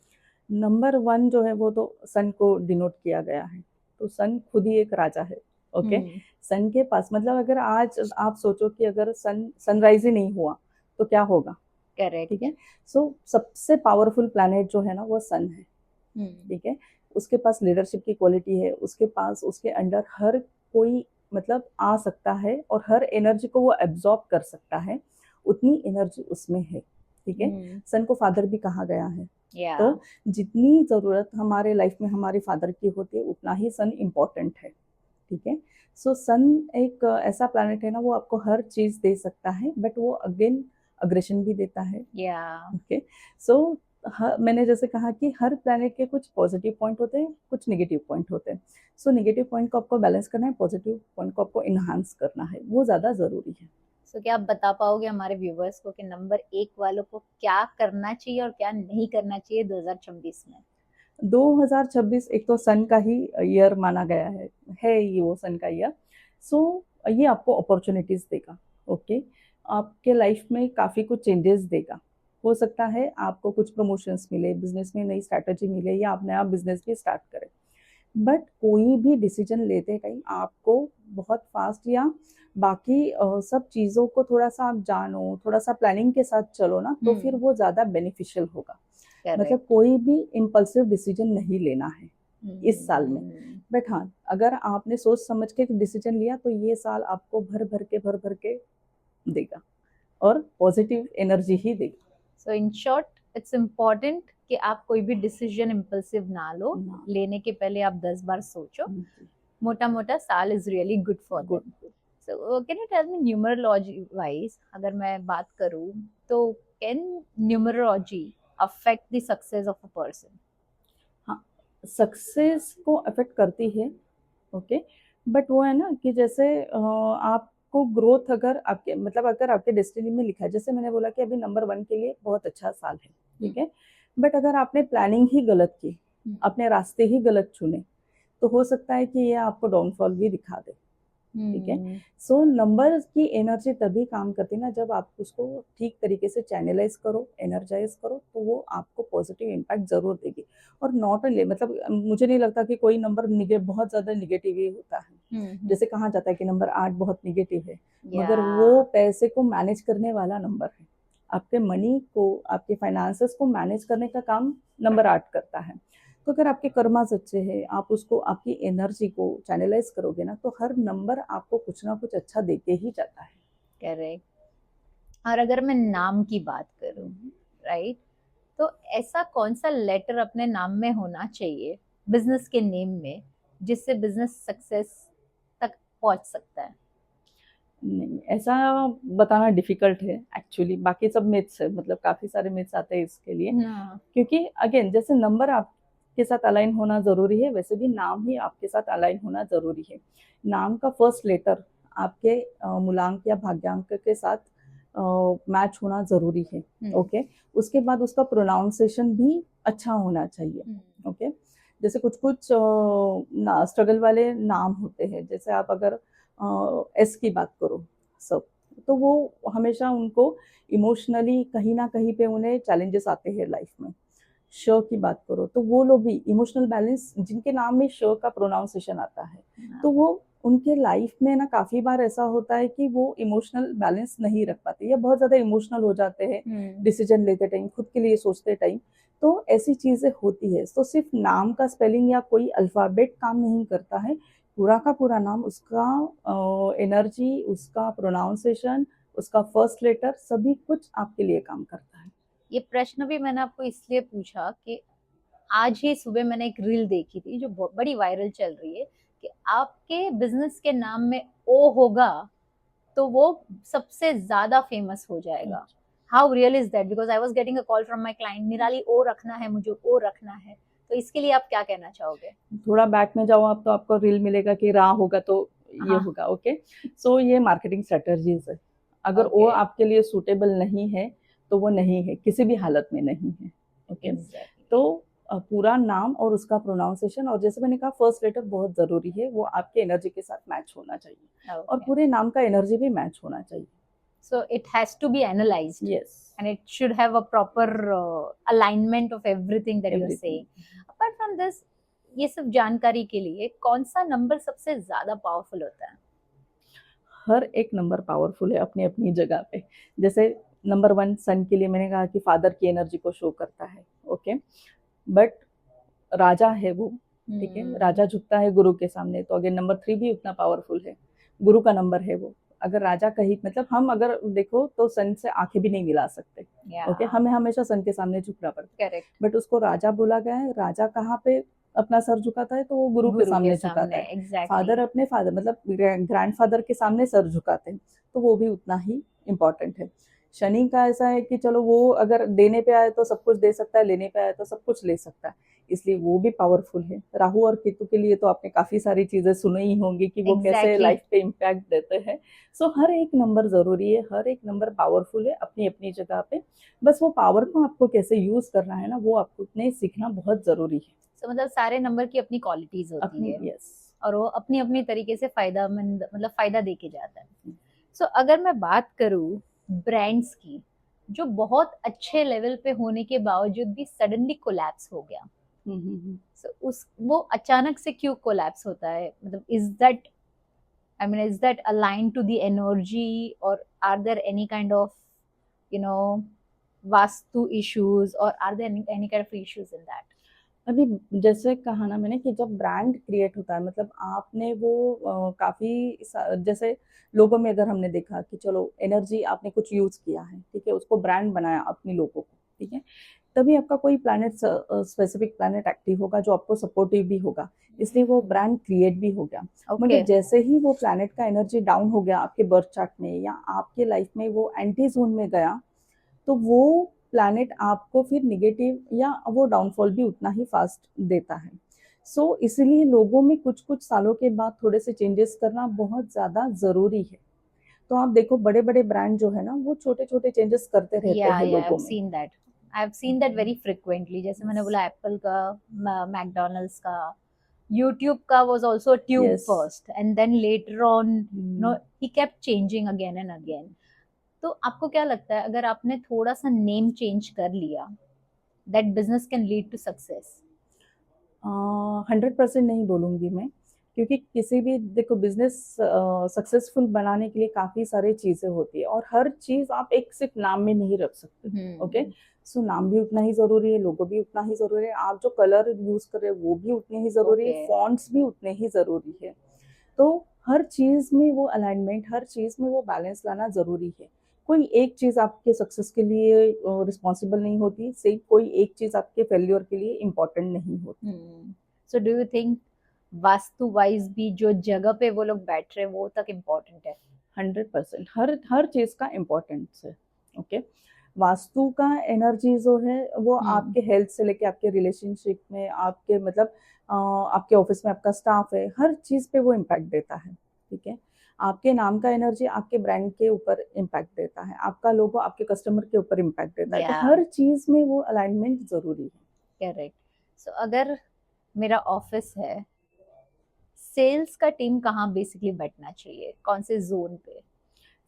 नंबर 1 जो है वो तो सन को डिनोट किया गया है, तो सन खुद ही एक राजा है। ओके, सन के पास मतलब अगर आज आप सोचो कि अगर सनराइज ही नहीं हुआ तो क्या होगा। करेक्ट। ठीक है, सो सबसे पावरफुल प्लैनेट जो है ना वो सन है। ठीक है, उसके पास लीडरशिप की क्वालिटी है, उसके पास उसके अंडर हर कोई मतलब आ सकता है और हर एनर्जी को वो एब्जॉर्ब कर सकता है, उतनी एनर्जी उसमें है। ठीक है, सन को फादर भी कहा गया है। तो जितनी ज़रूरत हमारे लाइफ में हमारे फादर की होती है उतना ही सन इम्पोर्टेंट है। ठीक है, सो सन एक ऐसा प्लैनेट है ना, वो आपको हर चीज़ दे सकता है, बट वो अगेन अग्रेशन भी देता है। ओके, सो मैंने जैसे कहा कि हर प्लैनेट के कुछ पॉजिटिव पॉइंट होते हैं, कुछ नेगेटिव पॉइंट होते हैं। सो नेगेटिव पॉइंट को आपको बैलेंस करना है, पॉजिटिव पॉइंट को आपको इन्हांस करना है, वो ज़्यादा ज़रूरी है। सो क्या आप बता पाओगे हमारे व्यूवर्स को कि नंबर 1 वालों को क्या करना चाहिए और क्या नहीं करना चाहिए 2026 में? 2026 एक तो सन का ही ईयर माना गया है ये वो सन का ईयर। सो ये आपको अपॉर्चुनिटीज देगा। ओके, आपके लाइफ में काफ़ी कुछ चेंजेस देगा। हो सकता है आपको कुछ प्रमोशंस मिले, बिजनेस में नई स्ट्रैटेजी मिले या आप नया बिजनेस भी स्टार्ट करें। बट कोई भी डिसीजन लेते टाइम आपको बहुत फास्ट या बाकी सब चीज़ों को थोड़ा सा आप जानो, थोड़ा सा प्लानिंग के साथ चलो ना, तो फिर वो ज़्यादा बेनिफिशियल होगा। मतलब कोई भी इम्पल्सिव डिसीजन नहीं लेना है इस साल में। बट हाँ, अगर आपने सोच समझ के डिसीजन लिया तो ये साल आपको भर भर के देगा और पॉजिटिव एनर्जी ही देगा। सो इन शॉर्ट, इट्स इम्पोर्टेंट कि आप कोई भी डिसीजन इम्पल्सिव ना लो, लेने के पहले आप 10 बार सोचो। मोटा मोटा साल is really good for them. So can you tell me numerology wise अगर मैं बात करूं तो can numerology affect the success of a person? हाँ, सक्सेस को अफेक्ट करती है। ओके, बट वो है ना कि जैसे आप आपको ग्रोथ अगर आपके मतलब अगर आपके डेस्टिनी में लिखा है, जैसे मैंने बोला कि अभी नंबर 1 के लिए बहुत अच्छा साल है, ठीक है? बट अगर आपने प्लानिंग ही गलत की, अपने रास्ते ही गलत चुने, तो हो सकता है कि ये आपको डाउनफॉल भी दिखा दे, ठीक है? सो नंबर्स की एनर्जी तभी काम करती है ना जब आप उसको ठीक तरीके से चैनलाइज करो, एनर्जाइज करो, तो वो आपको पॉजिटिव इम्पैक्ट ज़रूर देगी। और नॉट ओनली मतलब मुझे नहीं लगता कि कोई नंबर बहुत ज़्यादा नेगेटिव ही होता है। जैसे कहा जाता है कि नंबर 8 बहुत नेगेटिव है, मगर वो पैसे को मैनेज करने वाला नंबर है। आपके मनी को, आपके फाइनेंसेस को मैनेज करने का काम नंबर 8 करता है। तो अगर आपके कर्मास अच्छे हैं, आप उसको आपकी एनर्जी को चैनलाइज करोगे ना, तो हर नंबर आपको कुछ ना कुछ अच्छा देके ही जाता है। करेक्ट। और अगर मैं नाम की बात करूं, राइट, तो ऐसा कौन सा लेटर अपने नाम में होना चाहिए बिजनेस के नेम में जिससे बिजनेस सक्सेस तक पहुंच सकता है? नहीं, ऐसा बताना डिफिकल्ट है एक्चुअली, बाकी सब मिथ्स है, मतलब काफ़ी सारे मिथ्स आते हैं इसके लिए। क्योंकि अगेन जैसे नंबर आपके साथ अलाइन होना ज़रूरी है, वैसे भी नाम ही आपके साथ अलाइन होना ज़रूरी है। नाम का फर्स्ट लेटर आपके मूलांक या भाग्यांक के साथ मैच होना ज़रूरी है, ओके? उसके बाद उसका प्रोनाउंसिएशन भी अच्छा होना चाहिए, ओके? जैसे कुछ-कुछ स्ट्रगल वाले नाम होते हैं, जैसे आप अगर एस की बात करो सब, तो वो हमेशा उनको इमोशनली कहीं ना कहीं पे उन्हें चैलेंजेस आते हैं लाइफ में। श की बात करो तो वो लोग भी इमोशनल बैलेंस, जिनके नाम में श का प्रोनाउंसिएशन आता है, तो वो उनके लाइफ में ना काफ़ी बार ऐसा होता है कि वो इमोशनल बैलेंस नहीं रख पाते या बहुत ज़्यादा इमोशनल हो जाते हैं डिसीजन लेते टाइम, खुद के लिए सोचते टाइम। तो ऐसी चीज़ें होती है। तो सिर्फ नाम का स्पेलिंग या कोई अल्फ़ाबेट काम नहीं करता है, पूरा का पूरा नाम, उसका एनर्जी, उसका प्रोनाउंसिएशन, उसका फर्स्ट लेटर, सभी कुछ आपके लिए काम करता है। ये प्रश्न भी मैंने आपको इसलिए पूछा कि आज ही सुबह मैंने एक रील देखी थी जो बड़ी वायरल चल रही है कि आपके बिजनेस के नाम में ओ होगा तो वो सबसे ज्यादा फेमस हो जाएगा। How real is that? Because I was getting a call from my client, निराली ओ रखना है, मुझे ओ रखना है। तो इसके लिए आप क्या कहना चाहोगे? थोड़ा बैक में जाओ आप तो आपको रील मिलेगा कि रा होगा तो ये होगा, ओके? सो ये मार्केटिंग स्ट्रेटजीज है। अगर वो आपके लिए सूटेबल नहीं है तो वो नहीं है, किसी भी हालत में नहीं है, ओके? तो पूरा नाम और उसका प्रोनाउंसिएशन, और जैसे मैंने कहा फर्स्ट लेटर बहुत ज़रूरी है, वो आपके एनर्जी के साथ मैच होना चाहिए, और पूरे नाम का एनर्जी भी मैच होना चाहिए। So it has to be analyzed. Yes. And it should have a proper alignment of everything that you're saying. Apart from this, ये सब जानकारी के लिए कौन सा नंबर सबसे ज्यादा पावरफुल होता है? हर एक नंबर पावरफुल है अपनी अपनी जगह पे। जैसे नंबर 1 सन के लिए मैंने कहा कि फादर की एनर्जी को शो करता है, ओके? बट राजा है वो, ठीक है? राजा झुकता है गुरु के सामने, तो अगेन नंबर 3 भी उतना पावरफुल है, गुरु का नंबर है वो। अगर राजा कहीं मतलब हम अगर देखो तो सन से आंखें भी नहीं मिला सकते, ओके? हमें हमेशा सन के सामने झुकना पड़ता है, बट उसको राजा बोला गया है। राजा कहाँ पे अपना सर झुकाता है? तो वो गुरु के सामने झुकाता है। फादर अपने फादर मतलब ग्रैंडफादर के सामने सर झुकाते हैं, तो वो भी उतना ही इम्पोर्टेंट है। शनि का ऐसा है कि चलो वो अगर देने पे आए तो सब कुछ दे सकता है, लेने पे आए तो सब कुछ ले सकता है, इसलिए वो भी पावरफुल है। राहु और केतु के लिए तो आपने काफी सारी चीजें सुनी ही होंगी कि वो कैसे लाइफ पे इम्पैक्ट देते हैं। सो हर एक नंबर जरूरी है, हर एक नंबर पावरफुल है अपनी अपनी जगह पे। बस वो पावर को आपको कैसे यूज करना है ना, वो आपको ने सीखना बहुत जरूरी है। तो मतलब सारे नंबर की अपनी क्वालिटीज होती है, और वो अपनी अपनी तरीके से फायदामंद मतलब फायदा देके जाता है। सो अगर मैं बात करूँ ब्रांड्स की जो बहुत अच्छे लेवल पे होने के बावजूद भी सडनली कोलैप्स हो गया, so उस वो अचानक से क्यों कोलैप्स होता है? मतलब is that align to the energy, और are there any kind of you know vastu issues, और are there any kind of issues in that? अभी जैसे कहा ना मैंने कि जब ब्रांड क्रिएट होता है, मतलब आपने वो काफ़ी जैसे लोगों में अगर हमने देखा कि चलो एनर्जी आपने कुछ यूज़ किया है, ठीक है? उसको ब्रांड बनाया अपने लोगों को, ठीक है? तभी आपका कोई प्लैनेट स्पेसिफिक प्लैनेट एक्टिव होगा जो आपको सपोर्टिव भी होगा, इसलिए वो ब्रांड क्रिएट भी हो गया। मगर जैसे ही वो प्लैनेट का एनर्जी डाउन हो गया आपके बर्थ चार्ट में या आपके लाइफ में वो एंटी जोन में गया, तो वो प्लैनेट आपको फिर निगेटिव या वो डाउनफॉल भी उतना ही फास्ट देता है। सो इसलिए लोगों में कुछ कुछ सालों के बाद थोड़े से चेंजेस करना बहुत ज़्यादा ज़रूरी है। तो आप देखो बड़े बड़े ब्रांड जो है ना वो छोटे छोटे चेंजेस करते रहते या हैं या लोगों में। I have seen that very frequently, जैसे मैंने बोला एप्पल का, मैकडोनल्ड्स का, यूट्यूब का was also tube yes. First and then later on no he kept changing again and again. तो आपको क्या लगता है अगर आपने थोड़ा सा नेम चेंज कर लिया, that business can lead to success? 100% नहीं बोलूँगी मैं, क्योंकि किसी भी देखो बिज़नेस सक्सेसफुल बनाने के लिए काफ़ी सारी चीज़ें होती है और हर चीज़ आप एक सिर्फ नाम में नहीं रख सकते। ओके, सो नाम भी उतना ही ज़रूरी है, लोगो भी उतना ही ज़रूरी है, आप जो कलर यूज़ कर रहे हो वो भी उतने ही ज़रूरी है, Okay. फॉन्ट्स भी उतने ही ज़रूरी है। तो हर चीज़ में वो अलाइनमेंट, हर चीज़ में वो बैलेंस लाना ज़रूरी है। कोई एक चीज़ आपके सक्सेस के लिए रिस्पॉन्सिबल नहीं होती, सिर्फ कोई एक चीज़ आपके फेल्योर के लिए इम्पोर्टेंट नहीं होती। सो do you think vastu wise भी जो जगह पे वो लोग बैठ रहे हैं वो तक इम्पोर्टेंट है? 100% हर चीज़ का इम्पोर्टेंस है। ओके, वास्तु का एनर्जी जो है वो आपके हेल्थ से लेके आपके रिलेशनशिप में, आपके मतलब आपके ऑफिस में आपका स्टाफ है, हर चीज़ पे वो इम्पैक्ट देता है। ठीक है, आपके नाम का एनर्जी आपके ब्रांड के ऊपर इम्पैक्ट देता है, आपका लोगो आपके कस्टमर के ऊपर इम्पैक्ट देता है। तो या हर चीज़ में वो अलाइनमेंट ज़रूरी है। करेक्ट। सो अगर मेरा ऑफिस है, सेल्स का टीम कहाँ बेसिकली बैठना चाहिए, कौन से जोन पे?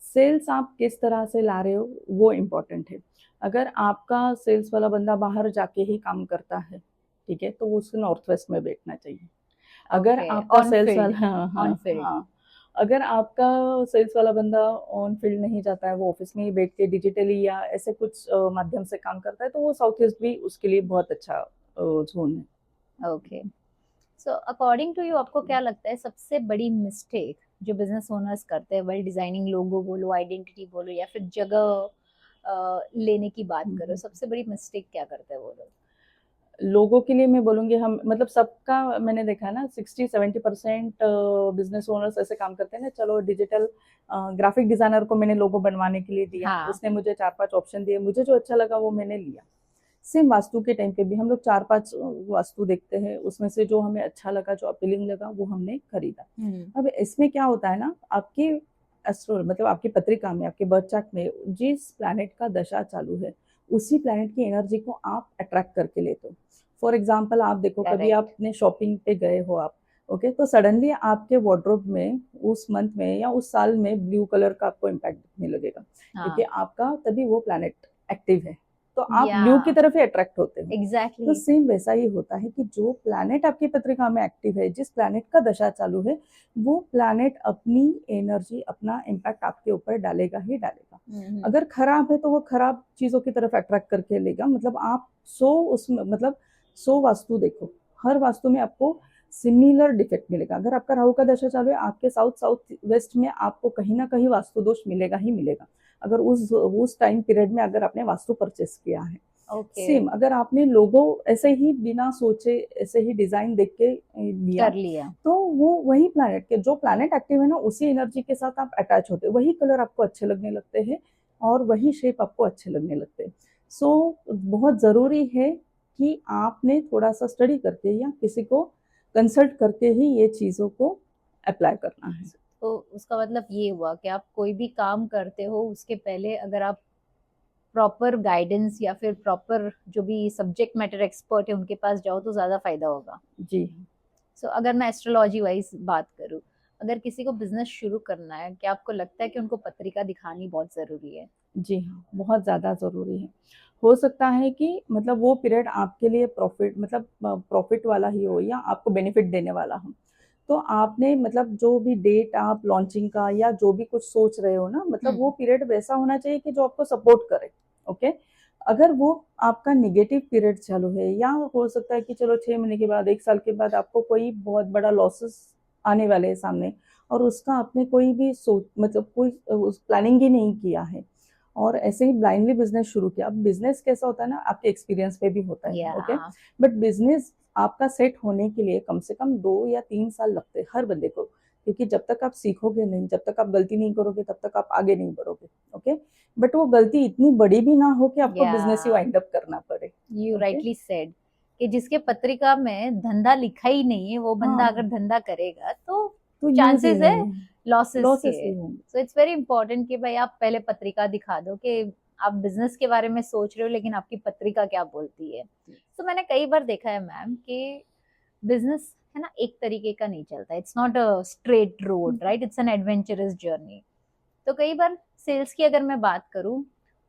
सेल्स आप किस तरह से ला रहे हो वो इम्पोर्टेंट है। अगर आपका सेल्स वाला बंदा बाहर जाके ही काम करता है, ठीक है, तो वो उसको नॉर्थ वेस्ट में बैठना चाहिए। अगर ओके, आपका ऑन सेल्स फील्ड, वाला हाँ ऑन हाँ फील्ड। हाँ, अगर आपका सेल्स वाला बंदा ऑन फील्ड नहीं जाता है, वो ऑफिस में ही बैठ के डिजिटली या ऐसे कुछ माध्यम से काम करता है, तो वो साउथ ईस्ट भी उसके लिए बहुत अच्छा जोन है। Okay, so according to you आपको क्या लगता है सबसे बड़ी मिस्टेक जो बिजनेस ओनर्स करते हैं, वेल डिजाइनिंग लोगो बोलो, आइडेंटिटी बोलो, या फिर जगह लेने की बात करो, सबसे बड़ी मिस्टेक क्या करते हैं वो लोग? लोगों के लिए मैं बोलूँगी, हम मतलब सबका मैंने देखा है ना 60-70% बिज़नेस ओनर्स ऐसे काम करते हैं ना, चलो डिजिटल ग्राफिक डिज़ाइनर को मैंने लोगो बनवाने के लिए दिया, हाँ। उसने मुझे 4-5 ऑप्शन दिए, मुझे जो अच्छा लगा वो मैंने लिया। सेम वास्तु के टाइम पे भी हम लोग 4-5 वास्तु देखते हैं, उसमें से जो हमें अच्छा लगा, जो अपीलिंग लगा वो हमने खरीदा। अब इसमें क्या होता है ना, आपके एस्ट्रो मतलब आपकी पत्रिका में, आपके बर्थ चार्ट में जिस प्लैनेट का दशा चालू है, उसी प्लैनेट की एनर्जी को आप अट्रैक्ट करके लेते हो। फॉर एग्जाम्पल आप देखो, कभी Correct. आपने शॉपिंग पे गए हो आप, ओके, तो सडनली आपके वार्डरोब में उस मंथ में या उस साल में ब्लू कलर का आपको इम्पैक्ट दिखने लगेगा, क्योंकि आपका तभी वो प्लैनेट एक्टिव है, तो आप ब्लू की तरफ ही अट्रैक्ट होते हो। तो एग्जैक्टली। सेम वैसा ही होता है कि जो प्लैनेट आपकी पत्रिका में एक्टिव है, जिस प्लैनेट का दशा चालू है, वो प्लैनेट अपनी एनर्जी, अपना इम्पैक्ट आपके ऊपर डालेगा ही डालेगा। अगर खराब है तो वो खराब चीजों की तरफ अट्रैक्ट करके लेगा। मतलब आप 100 उसमें मतलब 100 वास्तु देखो, हर वास्तु में आपको सिमिलर डिफेक्ट मिलेगा। अगर आपका राहु का दशा चालू है, आपके साउथ वेस्ट में आपको कहीं ना कहीं वास्तु दोष मिलेगा ही मिलेगा, अगर उस टाइम पीरियड में अगर आपने वास्तु परचेस किया है। सेम अगर आपने लोगो ऐसे ही बिना सोचे ऐसे ही डिजाइन देख के लिया, तो वो वही प्लैनेट के जो प्लैनेट एक्टिव है ना, उसी एनर्जी के साथ आप अटैच होते हैं, वही कलर आपको अच्छे लगने लगते हैं और वही शेप आपको अच्छे लगने लगते हैं। सो बहुत ज़रूरी है कि आपने थोड़ा सा स्टडी करके या किसी को कंसल्ट करके ही ये चीज़ों को अप्लाई करना है। तो उसका मतलब ये हुआ कि आप कोई भी काम करते हो उसके पहले अगर आप प्रॉपर गाइडेंस या फिर प्रॉपर जो भी सब्जेक्ट मैटर एक्सपर्ट है उनके पास जाओ तो ज्यादा फायदा होगा। जी। सो अगर मैं एस्ट्रोलॉजी वाइज बात करूं, अगर किसी को बिजनेस शुरू करना है, क्या आपको लगता है कि उनको पत्रिका दिखानी बहुत जरूरी है? जी हाँ, बहुत ज़्यादा ज़रूरी है। हो सकता है कि मतलब वो पीरियड आपके लिए प्रॉफिट वाला ही हो या आपको बेनिफिट देने वाला हो। तो आपने मतलब जो भी डेट आप लॉन्चिंग का या जो भी कुछ सोच रहे हो ना, मतलब वो पीरियड वैसा होना चाहिए कि जो आपको सपोर्ट करे। ओके, अगर वो आपका नेगेटिव पीरियड चालू है, या हो सकता है कि चलो 6 महीने के बाद, 1 साल के बाद आपको कोई बहुत बड़ा लॉसेस आने वाले हैं सामने, और उसका आपने कोई भी सोच मतलब कोई प्लानिंग ही नहीं किया है और ऐसे ही ब्लाइंडली बिजनेस शुरू किया। अब बिजनेस कैसा होता है ना, आपके एक्सपीरियंस पे भी होता है। ओके, बट बिजनेस आपका सेट होने के लिए कम से कम 2 या 3 साल लगते हैं हर बंदे को, क्योंकि जब तक आप सीखोगे नहीं, जब तक आप गलती नहीं करोगे, तब तक आप आगे नहीं बढ़ोगे। ओके, बट वो गलती इतनी बड़ी भी ना हो कि आपको बिजनेस ही वाइंड अप करना पड़े। यू राइटली सेड कि जिसके पत्रिका में धंधा लिखा ही नहीं है वो बंदा अगर धंधा करेगा तो तो चांसेस है लॉसेस लॉसेस के। ही होंगे। सो इट्स वेरी इंपॉर्टेंट कि भाई आप पहले पत्रिका दिखा दो कि आप बिजनेस के बारे में सोच रहे हो, लेकिन आपकी पत्रिका क्या बोलती है। तो मैंने कई बार देखा है मैम कि बिजनेस है ना एक तरीके का नहीं चलता, it's not a straight road, right, it's an adventurous journey. तो कई बार सेल्स की अगर मैं बात करूं,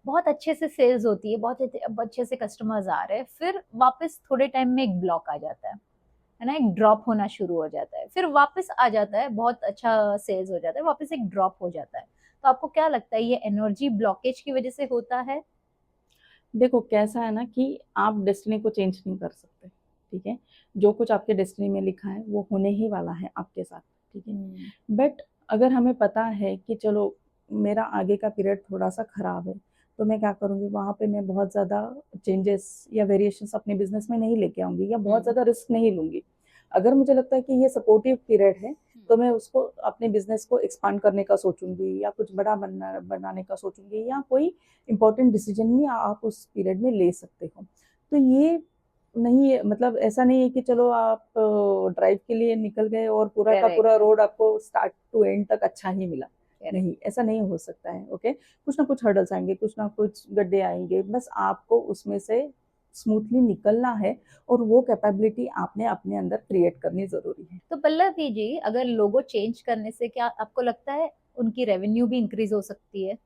बहुत अच्छे से सेल्स होती है, बहुत अच्छे से कस्टमर्स आ रहे हैं, फिर वापस थोड़े टाइम में एक ब्लॉक आ जाता है ना, एक ड्रॉप होना शुरू हो जाता है, फिर वापस आ जाता है, बहुत अच्छा सेल्स हो जाता है, वापस एक ड्रॉप हो जाता है। तो आपको क्या लगता है ये एनर्जी ब्लॉकेज की वजह से होता है? देखो कैसा है ना कि आप डेस्टिनी को चेंज नहीं कर सकते, ठीक है। जो कुछ आपके डेस्टिनी में लिखा है वो होने ही वाला है आपके साथ, ठीक है। बट अगर हमें पता है कि चलो मेरा आगे का पीरियड थोड़ा सा खराब है, तो मैं क्या करूँगी, वहाँ पे मैं बहुत ज़्यादा चेंजेस या वेरिएशंस अपने बिजनेस में नहीं लेके आऊँगी, या बहुत ज़्यादा रिस्क नहीं लूँगी। अगर मुझे लगता है कि ये सपोर्टिव पीरियड है, तो मैं उसको अपने बिजनेस को एक्सपांड करने का सोचूंगी, या कुछ बड़ा बनाने का सोचूंगी, या कोई इंपॉर्टेंट डिसीजन भी आप उस पीरियड में ले सकते हो। तो ये नहीं है, मतलब ऐसा नहीं है कि चलो आप ड्राइव के लिए निकल गए और पूरा का करेक्ट। पूरा रोड आपको स्टार्ट टू एंड तक अच्छा ही मिला। Correct. नहीं, ऐसा नहीं हो सकता है। ओके, कुछ ना कुछ हर्डल्स आएंगे, कुछ ना कुछ गड्ढे आएंगे, बस आपको उसमें से स्मूथली निकलना है, और वो कैपेबिलिटी आपने अपने अंदर क्रिएट करनी जरूरी है। तो पल्लवी जी, अगर लोगो चेंज करने से क्या आपको लगता है उनकी रेवेन्यू भी इंक्रीज हो सकती है?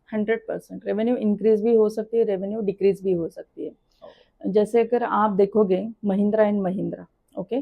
100% रेवेन्यू इंक्रीज भी हो सकती है, रेवेन्यू डिक्रीज भी हो सकती है। जैसे अगर आप देखोगे महिंद्रा एंड महिंद्रा, ओके,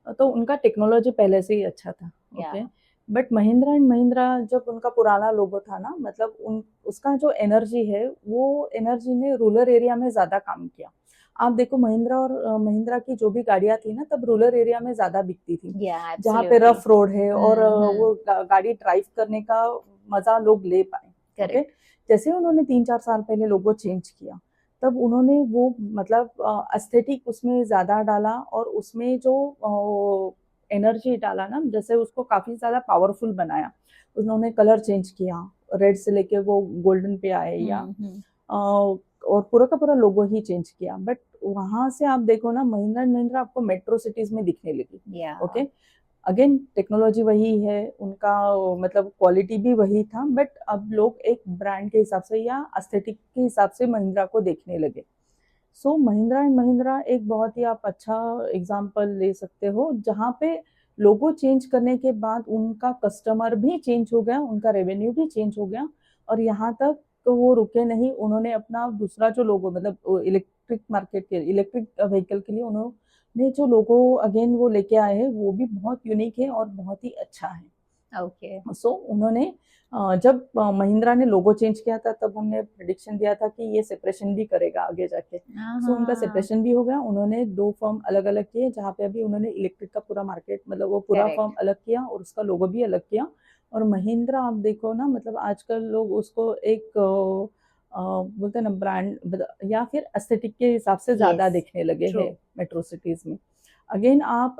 तो उनका टेक्नोलॉजी पहले से ही अच्छा था, okay. But Mahindra and Mahindra जब उनका पुराना लोगो था ना, मतलब उसका जो एनर्जी है, वो एनर्जी ने रूरल एरिया में ज्यादा काम किया। आप देखो महिंद्रा और महिंद्रा की जो भी गाड़ियां थी ना, तब रूरल एरिया में ज्यादा बिकती थी, जहाँ पे absolutely. रफ रोड है, और वो गाड़ी ड्राइव करने का मजा लोग ले पाए, ओके। Correct. जैसे उन्होंने 3-4 साल पहले लोगो चेंज किया, तब उन्होंने वो मतलब एस्थेटिक उसमें ज्यादा डाला, और उसमें जो एनर्जी डाला ना, जैसे उसको काफी ज्यादा पावरफुल बनाया। उन्होंने कलर चेंज किया, रेड से लेके वो गोल्डन पे आए, या और पूरा का पूरा लोगो ही चेंज किया। बट वहां से आप देखो ना, महिंद्रा एंड महिंद्रा आपको मेट्रो सिटीज में दिखने लगी, ओके। अगेन टेक्नोलॉजी वही है, उनका मतलब क्वालिटी भी वही था, बट अब लोग एक ब्रांड के हिसाब से या एस्थेटिक के हिसाब से महिंद्रा को देखने लगे। सो महिंद्रा एंड महिंद्रा एक बहुत ही आप अच्छा एग्जाम्पल ले सकते हो, जहाँ पे लोगो चेंज करने के बाद उनका कस्टमर भी चेंज हो गया, उनका रेवेन्यू भी चेंज हो गया, और यहाँ तक तो वो रुके नहीं, उन्होंने अपना दूसरा जो लोगो, मतलब इलेक्ट्रिक मार्केट के, इलेक्ट्रिक व्हीकल के लिए उन्होंने जो लोगो अगेन वो लेके आए हैं, वो भी बहुत यूनिक है और बहुत ही अच्छा है। ओके। सो उन्होंने जब महिंद्रा ने लोगो चेंज किया था, तब उन्होंने प्रेडिक्शन दिया था कि ये सेपरेशन भी करेगा आगे जाके। सो उनका सेपरेशन भी हो गया, उन्होंने 2 फर्म अलग अलग किए, जहाँ पे अभी उन्होंने इलेक्ट्रिक का पूरा मार्केट, मतलब वो पूरा Correct. फर्म अलग किया, और उसका लोगो भी अलग किया। और महिंद्रा आप देखो ना, मतलब आजकल लोग उसको एक बोलते हैं ना ब्रांड, या फिर एस्थेटिक के हिसाब से ज्यादा Yes. देखने लगे True. हैं मेट्रो सिटीज में। अगेन आप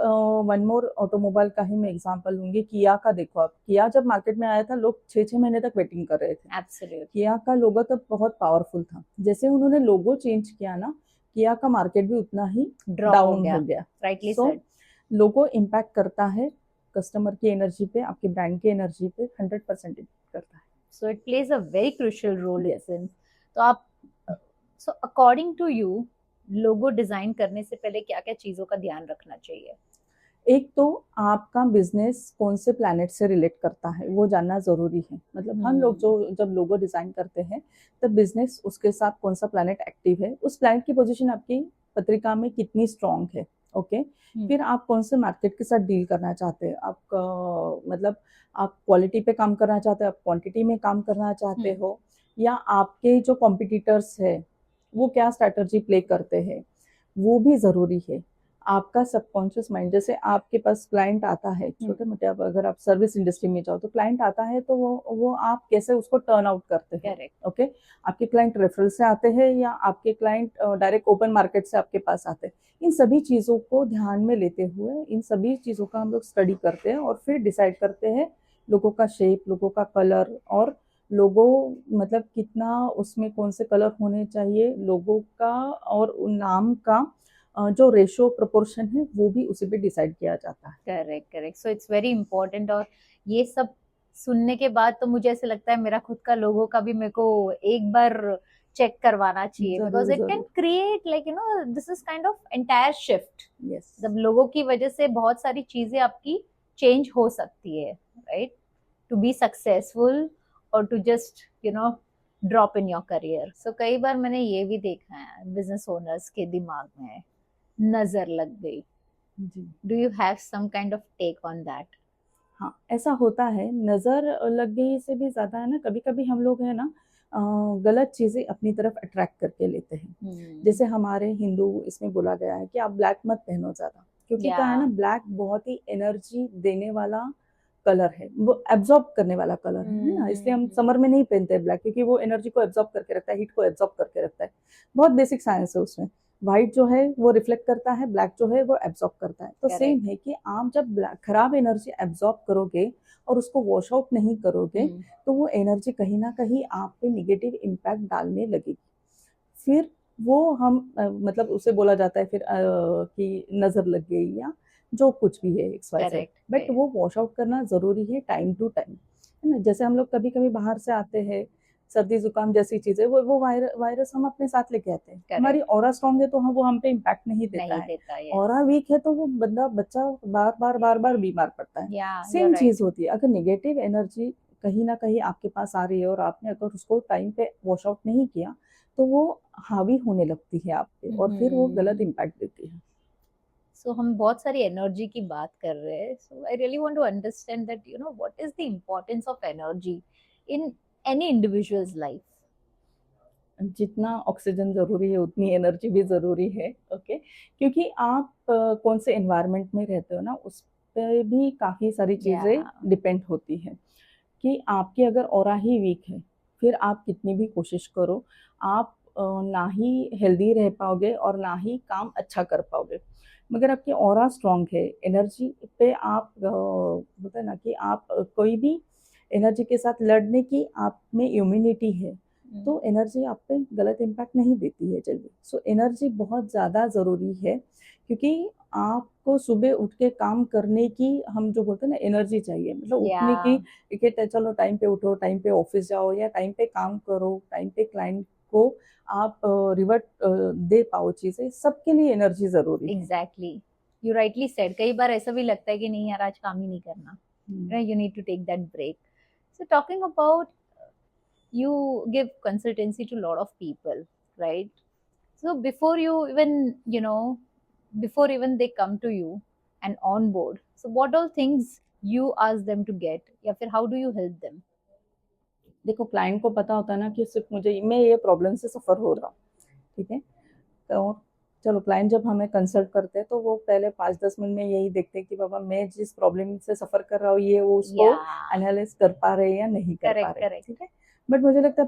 वन मोर ऑटोमोबाइल का ही मैं एग्जांपल लूंगी, किया का देखो आप, किया जब मार्केट में आया था, लोग 6-6 महीने तक वेटिंग कर रहे थे। Absolutely. किया का लोगो तब बहुत पावरफुल था, जैसे उन्होंने लोगो चेंज किया ना, किया का मार्केट भी उतना ही Drop हो डाउन हो गया। Rightly सो said. लोगो इम्पैक्ट करता है कस्टमर की एनर्जी पे, आपके ब्रांड की एनर्जी पे 100% इम्पैक्ट करता है। So it plays a very crucial role Yes. in. तो आप, so according to you, logo design करने से पहले क्या क्या चीजों का ध्यान रखना चाहिए? एक तो आपका बिजनेस कौन से प्लैनेट से रिलेट करता है वो जानना जरूरी है। मतलब हम लोग जो जब लोगो डिजाइन करते हैं, तब बिजनेस उसके साथ कौन सा प्लैनेट एक्टिव है, उस प्लैनेट की पोजीशन आपकी पत्रिका में कितनी स्ट्रांग है, ओके। फिर आप कौन से मार्केट के साथ डील करना चाहते हैं, आपका मतलब आप क्वालिटी पे काम करना चाहते हैं, आप क्वांटिटी में काम करना चाहते हो, या आपके जो कॉम्पिटिटर्स है वो क्या स्ट्रैटेजी प्ले करते हैं, वो भी जरूरी है। आपका सबकॉन्शियस माइंड, जैसे आपके पास क्लाइंट आता है, छोटे मोटे, अब अगर आप सर्विस इंडस्ट्री में जाओ तो क्लाइंट आता है, तो वो आप कैसे उसको टर्न आउट करते हैं, Correct. ओके। आपके क्लाइंट रेफरल से आते हैं, या आपके क्लाइंट डायरेक्ट ओपन मार्केट से आपके पास आते हैं। इन सभी चीज़ों को ध्यान में लेते हुए इन सभी चीज़ों का हम लोग स्टडी करते हैं, और फिर डिसाइड करते हैं लोगों का शेप, लोगों का कलर, और लोगो मतलब कितना उसमें कौन से कलर होने चाहिए, लोगों का और नाम का जो रेशो प्रोपोर्शन है, वो भी उसी पे डिसाइड किया जाता है। Correct, correct. So it's very important. और ये सब सुनने के बाद तो मुझे ऐसे लगता है मेरा खुद का लोगो का भी मेरे को एक बार चेक करवाना चाहिए, जरूर बिकॉज इट कैन जरूर। Create like this is kind of entire shift. Yes. जब लोगों की वजह से बहुत सारी चीजें आपकी चेंज हो सकती है, राइट, टू बी सक्सेसफुल और to just drop in your career. So कई बार मैंने ये भी देखा है बिजनेस ओनर्स के दिमाग में नजर लग गई। जी do you have some kind of take on that? हाँ, ऐसा होता है। नज़र लग गई से भी ज़्यादा है ना, कभी-कभी हम लोग है ना गलत चीज़ें अपनी तरफ अट्रैक्ट करके लेते हैं। जैसे हमारे हिंदू इसमें बोला गया है कि आप ब्लैक मत पहनो ज़्यादा, क्योंकि क्या है ना, या ब्लैक बहुत ही एनर्जी देने वाला कलर है, वो एब्जॉर्ब करने वाला कलर है ना? इसलिए हम समर में नहीं पहनते ब्लैक, क्योंकि वो एनर्जी को एब्जॉर्ब करके रखता है, हीट को एब्जॉर्ब करके रखता है। बहुत बेसिक साइंस है उसमें। व्हाइट जो है वो रिफ्लेक्ट करता है, ब्लैक जो है वो एब्जॉर्ब करता है। तो सेम करेक्ट। है कि आप जब ब्लैक खराब एनर्जी एब्जॉर्ब करोगे और उसको वॉश आउट नहीं करोगे, तो वो एनर्जी कहीं ना कहीं आप पे निगेटिव इम्पैक्ट डालने लगेगी। फिर वो हम मतलब उसे बोला जाता है फिर कि नजर लग गई या जो कुछ भी है X Y Z. But correct. वो वॉश आउट करना जरूरी है टाइम टू टाइम, है ना? जैसे हम लोग कभी कभी बाहर से आते हैं, सर्दी जुकाम जैसी चीजें, वो वायरस हम अपने साथ लेके आते हैं। हमारी करेक्ट। ऑरा स्ट्रांग है तो हम वो हम पे इम्पैक्ट नहीं देता नहीं है। देता, यस। ऑरा वीक है तो वो बच्चा बार बार बीमार पड़ता है। या यू आर सेम चीज राइट। होती है, अगर नेगेटिव एनर्जी कहीं ना कहीं आपके पास आ रही है और आपने अगर उसको टाइम पे वॉश आउट नहीं किया, तो वो हावी होने लगती है आप पे और फिर वो गलत इम्पैक्ट देती है। सो हम बहुत सारी एनर्जी की बात कर रहे हैं, so I really want to understand that what is the importance of energy in any individual's life. जितना ऑक्सीजन जरूरी है उतनी एनर्जी भी जरूरी है। ओके, क्योंकि आप कौन से एनवायरनमेंट में रहते हो ना, उस पर भी काफी सारी या चीजें डिपेंड होती है। कि आपकी अगर ऑरा ही वीक है, फिर आप कितनी भी कोशिश करो, आप ना ही हेल्दी रह पाओगे और ना ही काम अच्छा कर पाओगे। मगर आपकी ऑरा स्ट्रांग है, एनर्जी पे आप होता है ना कि आप कोई भी एनर्जी के साथ लड़ने की आप में इम्यूनिटी है, तो एनर्जी आप पे गलत इम्पैक्ट नहीं देती है जल्दी। सो एनर्जी बहुत ज़्यादा ज़रूरी है, क्योंकि आपको सुबह उठ के काम करने की, हम जो बोलते हैं ना, एनर्जी चाहिए। मतलब या उठने की कि चलो टाइम पे उठो, टाइम पे ऑफिस जाओ या टाइम पे काम करो, टाइम पे क्लाइंट को आप रिवर्ट दे पाओ चीज़ें, सबके लिए एनर्जी ज़रूरी है। Exactly, you rightly said. कई बार ऐसा भी लगता है कि नहीं यार, आज काम ही नहीं करना, you need to take that break. So talking about, you give consultancy to a lot of people, right? So before you even, before even they come to you and on board, so what all things you ask them to get, या फिर how do you help them? देखो, client को पता होता है ना कि सिर्फ मुझे, मैं ये प्रॉब्लम से सफ़र हो रहा हूँ, ठीक है? तो चलो, क्लाइंट जब हमें कंसल्ट करते हैं तो वो पहले 5-10 मिनट में यही देखते हैं कि बाबा मैं जिस प्रॉब्लम से सफ़र कर रहा हूँ, ये वो उसको Yeah, एनालाइज कर पा रहे हैं या नहीं कर पा correct, रहे, correct. ठीक है? बट मुझे लगता है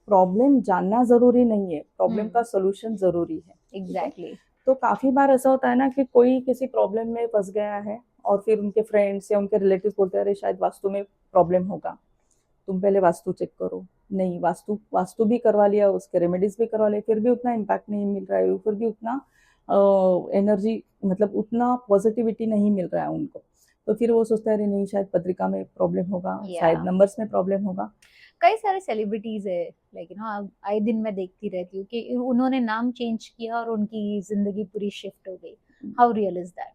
प्रॉब्लम जानना ज़रूरी नहीं है, प्रॉब्लम का सोल्यूशन ज़रूरी है, ठीक है? Exactly. तो काफ़ी बार ऐसा होता है ना कि कोई किसी प्रॉब्लम में फँस गया है और फिर उनके फ्रेंड्स या उनके रिलेटिव्स बोलते हैं, अरे शायद वास्तु में प्रॉब्लम होगा, तुम पहले वास्तु चेक करो। नहीं, वास्तु वास्तु भी करवा लिया, उसके रेमेडीज भी करवा लिए, फिर भी उतना इम्पैक्ट नहीं मिल रहा है, फिर भी उतना एनर्जी, मतलब उतना पॉजिटिविटी नहीं मिल रहा है उनको। तो फिर वो सोचता है, अरे नहीं, शायद पत्रिका में प्रॉब्लम होगा, शायद Yeah. नंबर्स में प्रॉब्लम होगा। कई सारे सेलिब्रिटीज है, लाइक आए दिन मैं देखती रहती हूँ कि उन्होंने नाम चेंज किया और उनकी जिंदगी पूरी शिफ्ट हो गई। How real is that?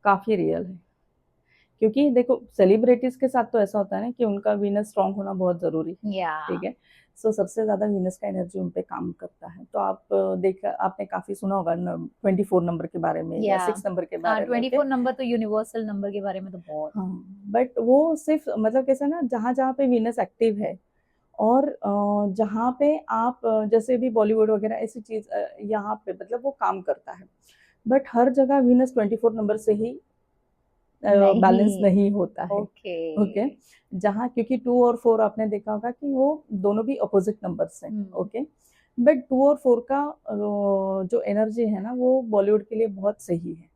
काफ़ी रियल है, क्योंकि देखो, सेलिब्रिटीज़ के साथ तो ऐसा होता है ना कि उनका वीनस स्ट्रांग होना बहुत ज़रूरी है, या ठीक है? सो सबसे ज़्यादा वीनस का एनर्जी उन पे काम करता है। तो आप आपने काफ़ी सुना होगा 24 नंबर के बारे में या या 6 नंबर के हाँ, बारे में, ओके? 24 नंबर तो यूनिवर्सल नंबर के बारे में तो बहुत। हाँ, बट वो सिर्फ मतलब कैसा ना, जहाँ-जहाँ पे वीनस एक्टिव है और जहाँ पे आप जैसे भी बॉलीवुड वगैरह ऐसी चीज़, यहाँ पे मतलब वो काम करता है। बट हर जगह वीनस 24 नंबर से ही बैलेंस नहीं। नहीं होता है, ओके। ओके? जहाँ, क्योंकि 2 और 4 आपने देखा होगा कि वो दोनों भी अपोजिट नंबर्स हैं, ओके? बट 2 और 4 का जो एनर्जी है ना, वो बॉलीवुड के लिए बहुत सही है।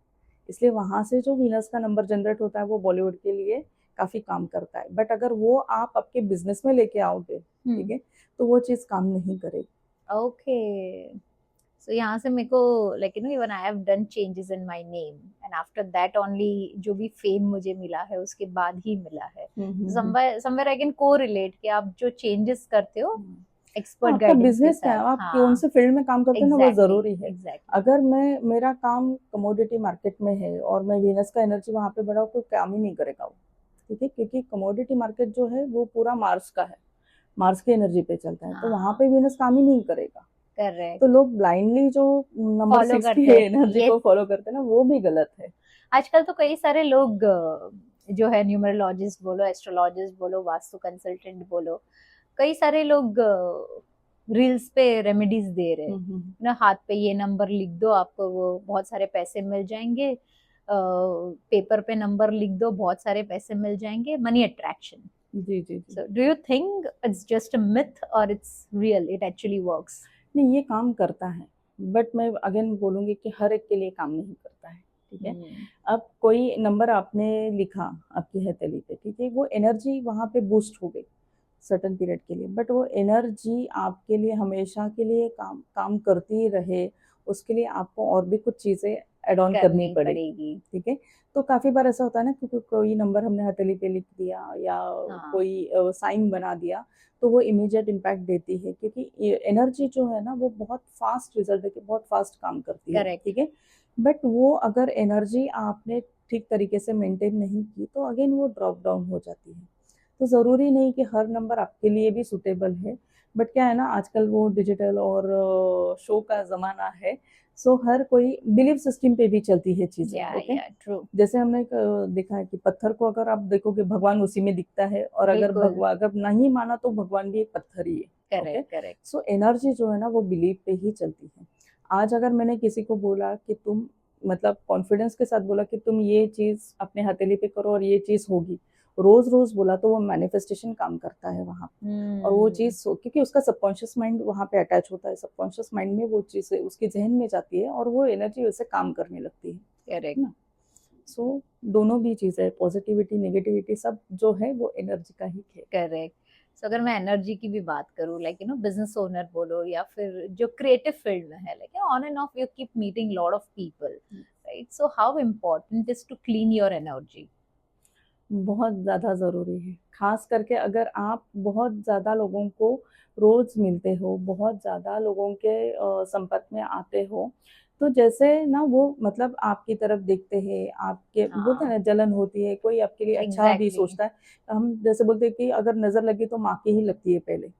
इसलिए वहाँ से जो वीनस का नंबर जनरेट होता है, वो बॉलीवुड के लिए काफ़ी काम करता है। बट अगर वो आप आपके बिज़नेस में लेके आओगे, ठीक है? तो वो चीज़ काम नहीं करेगी। ओके। सो यहाँ से मेरे को like you no even I have done changes in my name and after that only जो भी फेम मुझे मिला है उसके बाद ही मिला है. समवेयर आई कैन कोरिलेट कि आप जो चेंजेस करते हो एक्सपर्ट आपका गाइडेंस के बिजनेस क्या साथ. है, आप कौन हाँ से फील्ड में काम करते हैं ना, वो एग्जैक्टली जरूरी है. एग्जैक्टली अगर मेरा काम कमोडिटी मार्केट में है और मैं वीनस का एनर्जी वहां पे बढ़ाऊँ, कोई काम ही नहीं करेगा वो. ठीक है, क्योंकि कमोडिटी मार्केट जो है वो पूरा मार्स का है, मार्स की एनर्जी पे चलता है, तो वहां हाँ पे वीनस काम ही नहीं करेगा. करेक्ट तो लोग ब्लाइंडली जो नंबर फॉलो 6 की करते हैं एनर्जी ये. को फॉलो करते हैं ना, वो भी गलत है. आजकल तो कई सारे लोग जो है न्यूमरोलॉजिस्ट बोलो, एस्ट्रोलॉजिस्ट बोलो, वास्तु कंसल्टेंट बोलो, कई सारे लोग रील्स पे रेमेडीज दे रहे हैं ना. हाथ पे ये नंबर लिख दो, आपको वो बहुत सारे पैसे मिल जाएंगे. पेपर पे नंबर लिख दो, बहुत सारे पैसे मिल जाएंगे. Money attraction. जी जी जी. So do you think it's just a myth और it's real, it actually works? नहीं, ये काम करता है, बट मैं अगेन बोलूंगी कि हर एक के लिए काम नहीं करता है. ठीक है. अब कोई नंबर आपने लिखा आपकी हथेली पे, ठीक है, वो एनर्जी वहां पे बूस्ट हो गई सर्टन पीरियड के लिए, बट वो एनर्जी आपके लिए हमेशा के लिए काम करती रहे, उसके लिए आपको और भी कुछ चीजें एड ऑन करनी करनी पड़ेगी. पड़ेगी. ठीक है. तो काफी बार ऐसा होता है ना, क्योंकि कोई नंबर हमने हथेली पे लिख दिया या हाँ कोई साइन बना दिया, तो वो इमीडिएट इम्पैक्ट देती है, क्योंकि एनर्जी जो है ना वो बहुत फास्ट रिजल्ट देती है, बहुत फास्ट काम करती है. करेक्ट. ठीक है. बट वो अगर एनर्जी आपने ठीक तरीके से मेंटेन नहीं की, तो अगेन वो ड्रॉप डाउन हो जाती है. तो ज़रूरी नहीं कि हर नंबर आपके लिए भी सूटेबल है, बट क्या है ना, आजकल वो डिजिटल और शो का ज़माना है, सो हर कोई बिलीव सिस्टम पे भी चलती है चीज़ें. या ओके. ट्रू. जैसे हमने देखा है कि पत्थर को अगर आप देखोगे, भगवान उसी में दिखता है, और अगर बिल्कुल. भगवान अगर नहीं माना तो भगवान भी एक पत्थर ही है. Okay. Correct correct. So energy जो है ना वो बिलीव पे ही चलती है. आज अगर मैंने किसी को बोला कि तुम, मतलब कॉन्फिडेंस के साथ बोला कि तुम ये चीज अपने हथेली पे करो और ये चीज होगी, रोज रोज बोला, तो वो मैनिफेस्टेशन काम करता है वहां पे. और वो चीज क्योंकि उसका सबकॉन्शियस माइंड वहां पे अटैच होता है, सबकॉन्शियस माइंड में वो चीज उसके जहन में जाती है और वो एनर्जी वैसे काम करने लगती है. करेक्ट. ना. सो दोनों भी चीजें, पॉजिटिविटी नेगेटिविटी सब जो है वो एनर्जी का ही खेल. करेक्ट. सो अगर मैं एनर्जी की भी बात करूँ, like you know business owner बोलो या फिर जो क्रिएटिव फील्ड में है, like on and off you keep meeting lot of people, right? So how important is to clean your energy? बहुत ज़्यादा ज़रूरी है, खास करके अगर आप बहुत ज़्यादा लोगों को रोज़ मिलते हो, बहुत ज़्यादा लोगों के संपर्क में आते हो, तो जैसे ना वो मतलब आपकी तरफ देखते हैं, आपके बोलते हैं हाँ ना, जलन होती है, कोई आपके लिए अच्छा भी एग्जैक्टली. सोचता है. हम जैसे बोलते हैं कि अगर नज़र लगी तो माँ की ही लगती है पहले.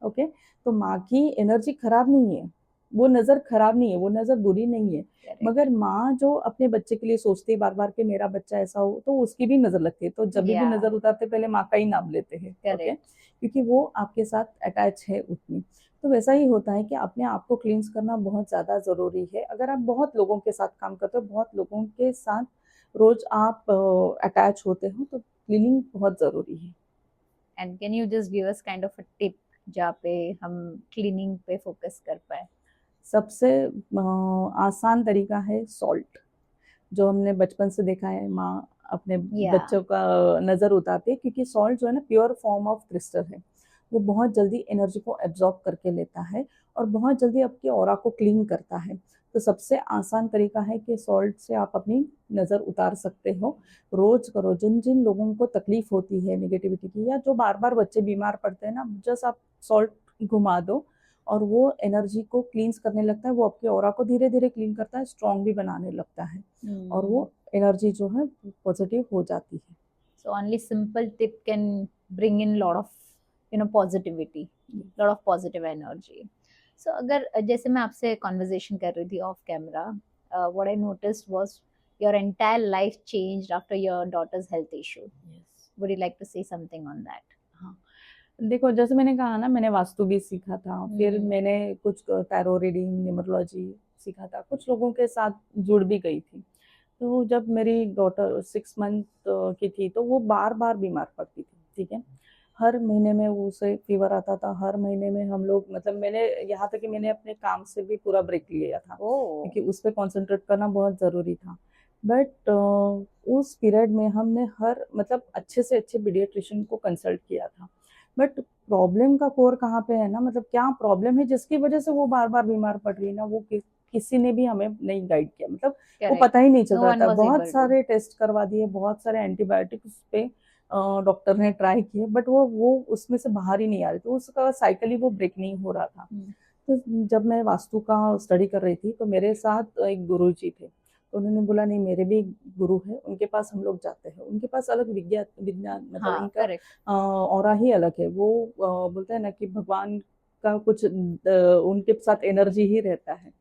ओके. तो माँ की एनर्जी खराब नहीं है, वो नज़र खराब नहीं है, वो नज़र बुरी नहीं है, करेक्ट. मगर माँ जो अपने बच्चे के लिए सोचती है बार बार कि मेरा बच्चा ऐसा हो, तो उसकी भी नजर लगती है, तो जब भी या नजर उतारते पहले माँ का ही नाम लेते हैं. ओके. करेक्ट. क्योंकि वो आपके साथ अटैच है उतनी. तो वैसा ही होता है कि अपने आप को क्लींस करना बहुत ज्यादा जरूरी है. अगर आप बहुत लोगों के साथ काम करते हो, बहुत लोगों के साथ रोज आप अटैच होते हो, तो क्लीनिंग बहुत जरूरी है. And can you just give us kind of a tip जहाँ पे हम क्लीनिंग पे फोकस कर पाए? सबसे आसान तरीका है सॉल्ट, जो हमने बचपन से देखा है, माँ अपने या बच्चों का नज़र उतारती है, क्योंकि सॉल्ट जो है ना प्योर फॉर्म ऑफ क्रिस्टल है, वो बहुत जल्दी एनर्जी को एब्जॉर्ब करके लेता है और बहुत जल्दी आपके ऑरा को क्लीन करता है. तो सबसे आसान तरीका है कि सॉल्ट से आप अपनी नज़र उतार सकते हो. रोज करो. जिन जिन लोगों को तकलीफ होती है नेगेटिविटी की, या जो बार बार बच्चे बीमार पड़ते हैं ना, जस्ट आप सॉल्ट घुमा दो और वो एनर्जी को क्लींस करने लगता है, वो आपके ऑरा को धीरे धीरे क्लीन करता है, स्ट्रॉन्ग भी बनाने लगता है, और वो एनर्जी जो है पॉजिटिव हो जाती है. so only simple tip can bring in lot of you know positivity, lot of positive energy. so अगर जैसे मैं आपसे conversation कर रही थी off camera, what I noticed was your entire life changed after your daughter's health issue. Yes. would you like to say something on that? हाँ. देखो, जैसे मैंने कहा ना, मैंने वास्तु भी सीखा था, फिर मैंने कुछ टैरो रीडिंग, न्यूमरोलॉजी सीखा था, कुछ लोगों के साथ जुड़ भी गई थी. तो जब मेरी डॉटर 6 मंथ की थी, तो वो बार बार बीमार पड़ती थी. ठीक है. हर महीने में वो उसे फीवर आता था, हर महीने में हम लोग, मतलब मैंने यहाँ तक कि मैंने अपने काम से भी पूरा ब्रेक लिया था, क्योंकि उस पर कॉन्सेंट्रेट करना बहुत ज़रूरी था. बट उस पीरियड में हमने हर मतलब अच्छे से अच्छे पीडियाट्रिशियन को कंसल्ट किया था. बट प्रॉब्लम का कोर कहाँ पे है ना, मतलब क्या प्रॉब्लम है जिसकी वजह से वो बार बार बीमार पड़ रही है ना, वो किसी ने भी हमें नहीं गाइड किया, मतलब वो करेक्ट, पता ही नहीं चल नो रहा वन था। वाज बहुत एबल टू। सारे टेस्ट करवा दिए, बहुत सारे एंटीबायोटिक्स पे डॉक्टर ने ट्राई किए, बट वो उसमें से बाहर ही नहीं आ रही, तो उसका साइकिल ही वो ब्रेक नहीं हो रहा था। तो जब मैं वास्तु का स्टडी कर रही थी तो मेरे साथ एक गुरु जी थे, तो उन्होंने बोला नहीं, मेरे भी गुरु है, उनके पास हम लोग जाते हैं, उनके पास अलग विज्ञान विज्ञान मतलब हाँ इनका करेक्ट। ऑरा ही अलग है। वो बोलते हैं ना कि भगवान का कुछ उनके साथ एनर्जी ही रहता है।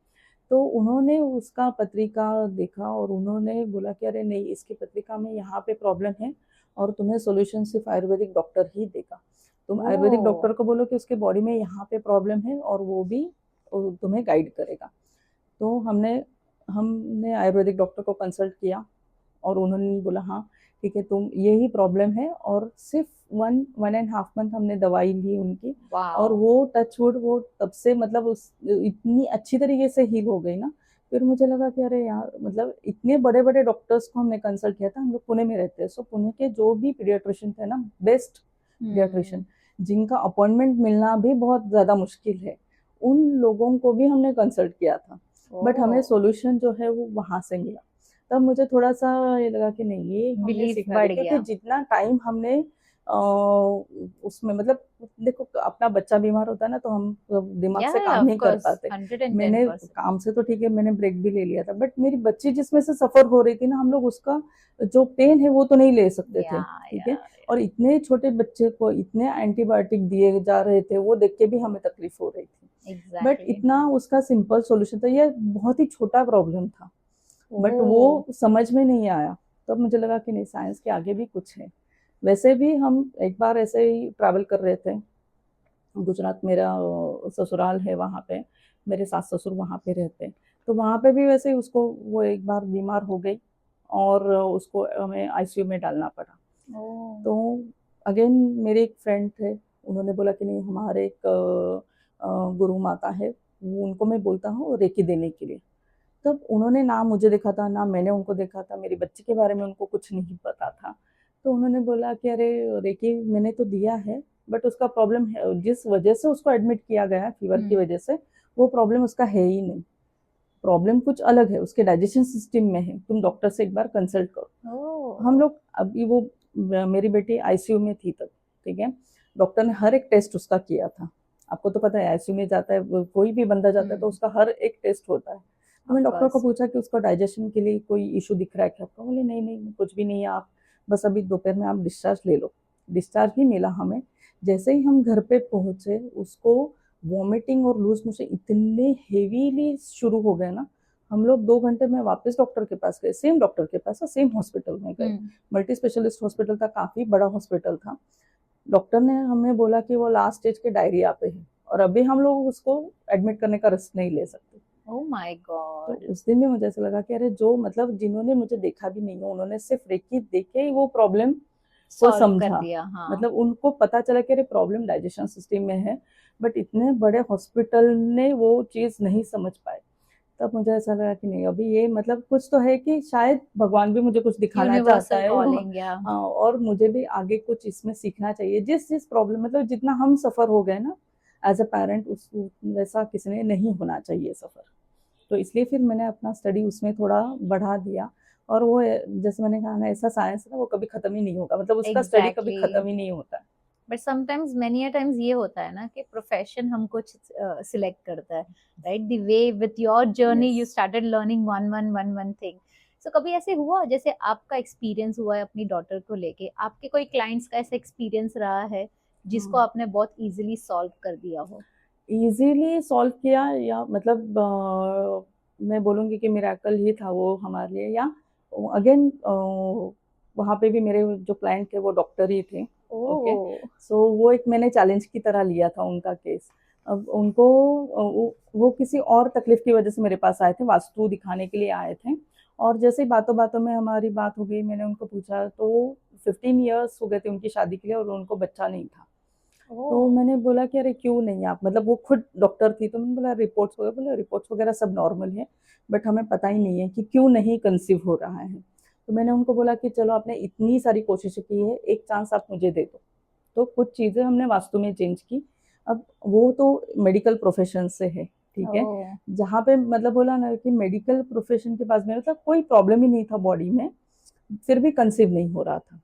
तो उन्होंने उसका पत्रिका देखा और उन्होंने बोला कि अरे नहीं, इसकी पत्रिका में यहाँ पे प्रॉब्लम है और तुम्हें सॉल्यूशन सिर्फ आयुर्वेदिक डॉक्टर ही देगा। तुम आयुर्वेदिक ओ, डॉक्टर को बोलो कि उसके बॉडी में यहाँ पे प्रॉब्लम है और वो भी तुम्हें गाइड करेगा। तो हमने आयुर्वेदिक डॉक्टर को कंसल्ट किया और उन्होंने बोला हाँ ठीक है, तुम यही प्रॉब्लम है, और सिर्फ 1.5 मंथ हमने दवाई ली उनकी, और वाओ। वो टच वुड वो तब से मतलब उस इतनी अच्छी तरीके से हील हो गई ना। फिर मुझे लगा कि अरे यार, मतलब इतने बड़े बड़े डॉक्टर्स को हमने कंसल्ट किया था, हम लोग पुणे में रहते हैं, सो पुणे के जो भी पीडियाट्रिशियन थे ना, बेस्ट हम्म। पीडियाट्रिशियन, जिनका अपॉइंटमेंट मिलना भी बहुत ज़्यादा मुश्किल है, उन लोगों को भी हमने कंसल्ट किया था, बट हमें ओ, सॉल्यूशन जो है वो वहाँ से मिला। तब मुझे थोड़ा सा ये लगा कि नहीं, ये हमने बिलीफ सीखना बढ़ चाहिए, क्योंकि गया। जितना टाइम हमने उसमें मतलब, देखो अपना बच्चा बीमार होता है ना तो हम दिमाग से या काम ऑफ नहीं कर कोर्स, पाते। मैंने 110%। काम से तो ठीक है, मैंने ब्रेक भी ले लिया था, बट मेरी बच्ची जिसमें से सफर हो रही थी ना, हम लोग उसका जो पेन है वो तो नहीं ले सकते या थे, ठीक या है। और इतने छोटे बच्चे को इतने एंटीबायोटिक दिए जा रहे थे, वो देख के भी हमें तकलीफ हो रही थी। But exactly. इतना उसका सिंपल सॉल्यूशन था, ये बहुत ही छोटा प्रॉब्लम था, बट वो ओ, समझ में नहीं आया। तब मुझे लगा कि नहीं, साइंस के आगे भी कुछ है। वैसे भी हम एक बार ऐसे ही ट्रैवल कर रहे थे, गुजरात मेरा ससुराल है, वहाँ पे मेरे सास ससुर वहाँ पे रहते हैं, तो वहाँ पे भी वैसे ही उसको, वो एक बार बीमार हो गई और उसको हमें आईसीयू में डालना पड़ा। ओ, तो अगेन मेरे एक फ्रेंड थे, उन्होंने बोला कि नहीं, हमारे एक गुरु माता है, वो उनको मैं बोलता हूँ रेकी देने के लिए। तब उन्होंने ना मुझे देखा था, ना मैंने उनको देखा था, मेरी बच्ची के बारे में उनको कुछ नहीं पता था। तो उन्होंने बोला कि अरे रेकी मैंने तो दिया है, बट उसका प्रॉब्लम है, जिस वजह से उसको एडमिट किया गया है फीवर की हम्म। वजह से, वो प्रॉब्लम उसका है ही नहीं। प्रॉब्लम कुछ अलग है, उसके डाइजेशन सिस्टम में है, तुम डॉक्टर से एक बार कंसल्ट करो। हम ओ, लोग अभी वो मेरी बेटी आईसीयू में थी तब, ठीक है। डॉक्टर ने हर एक टेस्ट उसका किया था। आपको तो पता है, आईसीयू में जाता है कोई भी बंदा जाता है तो हम्म। उसका हर एक टेस्ट होता है। तो ऑफ मैंने डॉक्टर को कोर्स। पूछा कि उसका डाइजेशन के लिए कोई इशू दिख रहा है क्या? तो बोले नहीं नहीं, कुछ भी नहीं है, आप बस अभी दोपहर में आप डिस्चार्ज ले लो। डिस्चार्ज भी मिला हमें। जैसे ही हम घर पे पहुंचे, उसको वॉमिटिंग और लूज मोशन इतने हेवीली शुरू हो गए ना, हम लोग 2 घंटे में वापस डॉक्टर के पास गए, सेम डॉक्टर के पास, सेम हॉस्पिटल में गए। हम्म। मल्टी स्पेशलिस्ट हॉस्पिटल था, काफी बड़ा हॉस्पिटल था। डॉक्टर ने हमें बोला कि वो लास्ट स्टेज के डायरिया पे है और अभी हम लोग उसको एडमिट करने का रिस्क नहीं ले सकते। ओ माय तो गॉड। उस दिन भी मुझे ऐसा लगा कि अरे, जो मतलब जिन्होंने मुझे देखा भी नहीं है, उन्होंने सिर्फ रेकी देखे ही वो प्रॉब्लम को सॉल्व कर समझा। दिया, हाँ। मतलब उनको पता चला कि अरे, प्रॉब्लम डाइजेशन सिस्टम में है, बट इतने बड़े हॉस्पिटल ने वो चीज नहीं समझ पाए। तब मुझे ऐसा लगा कि नहीं, अभी ये मतलब कुछ तो है कि शायद भगवान भी मुझे कुछ दिखाना चाहता यूनिवर्सल है। कॉलिंग, या और मुझे भी आगे कुछ इसमें सीखना चाहिए। जिस जिस प्रॉब्लम, मतलब जितना हम सफर हो गए ना एज अ पेरेंट, उस वैसा किसी ने नहीं होना चाहिए सफर। तो इसलिए फिर मैंने अपना स्टडी उसमें थोड़ा बढ़ा दिया। और वो जैसे मैंने कहा ना, ऐसा साइंस है ना, वो कभी खत्म ही नहीं होगा, मतलब उसका स्टडी कभी एग्जैक्टली। खत्म ही नहीं होता। But sometimes, many a times ये होता है ना कि प्रोफेशन हम कुछ सिलेक्ट करता है, right? The way with your journey yes. You started learning one one thing. So कभी ऐसे हुआ, जैसे आपका एक्सपीरियंस हुआ है अपनी डॉटर को लेके, आपके कोई क्लाइंट्स का ऐसा एक्सपीरियंस रहा है जिसको आपने बहुत इजीली सॉल्व कर दिया हो? इजीली सॉल्व किया, या मतलब मैं बोलूँगी कि मिरेकल ही था वो हमारे लिए। या अगेन वहाँ पे भी मेरे जो क्लाइंट थे वो डॉक्टर ही थे। ओके। ओह। सो वो एक मैंने चैलेंज की तरह लिया था उनका केस। अब उनको वो किसी और तकलीफ की वजह से मेरे पास आए थे, वास्तु दिखाने के लिए आए थे। और जैसे ही बातों बातों में हमारी बात हो गई, मैंने उनको पूछा, तो 15 ईयर्स हो गए थे उनकी शादी के लिए और उनको बच्चा नहीं था। तो ओह। मैंने बोला कि अरे क्यों नहीं आप, मतलब वो खुद डॉक्टर थी, तो मैंने बोला रिपोर्ट्स वगैरह, बोला रिपोर्ट्स वगैरह सब नॉर्मल है, बट हमें पता ही नहीं है कि क्यों नहीं कंसीव हो रहा है। तो मैंने उनको बोला कि चलो, आपने इतनी सारी कोशिशें की है, एक चांस आप मुझे दे दो। तो कुछ चीज़ें हमने वास्तु में चेंज की। अब वो तो मेडिकल प्रोफ़ेशन से है, ठीक है? ओह, जहाँ पे मतलब बोला ना कि मेडिकल प्रोफ़ेशन के पास में मतलब कोई प्रॉब्लम ही नहीं था बॉडी में, फिर भी कंसीव नहीं हो रहा था।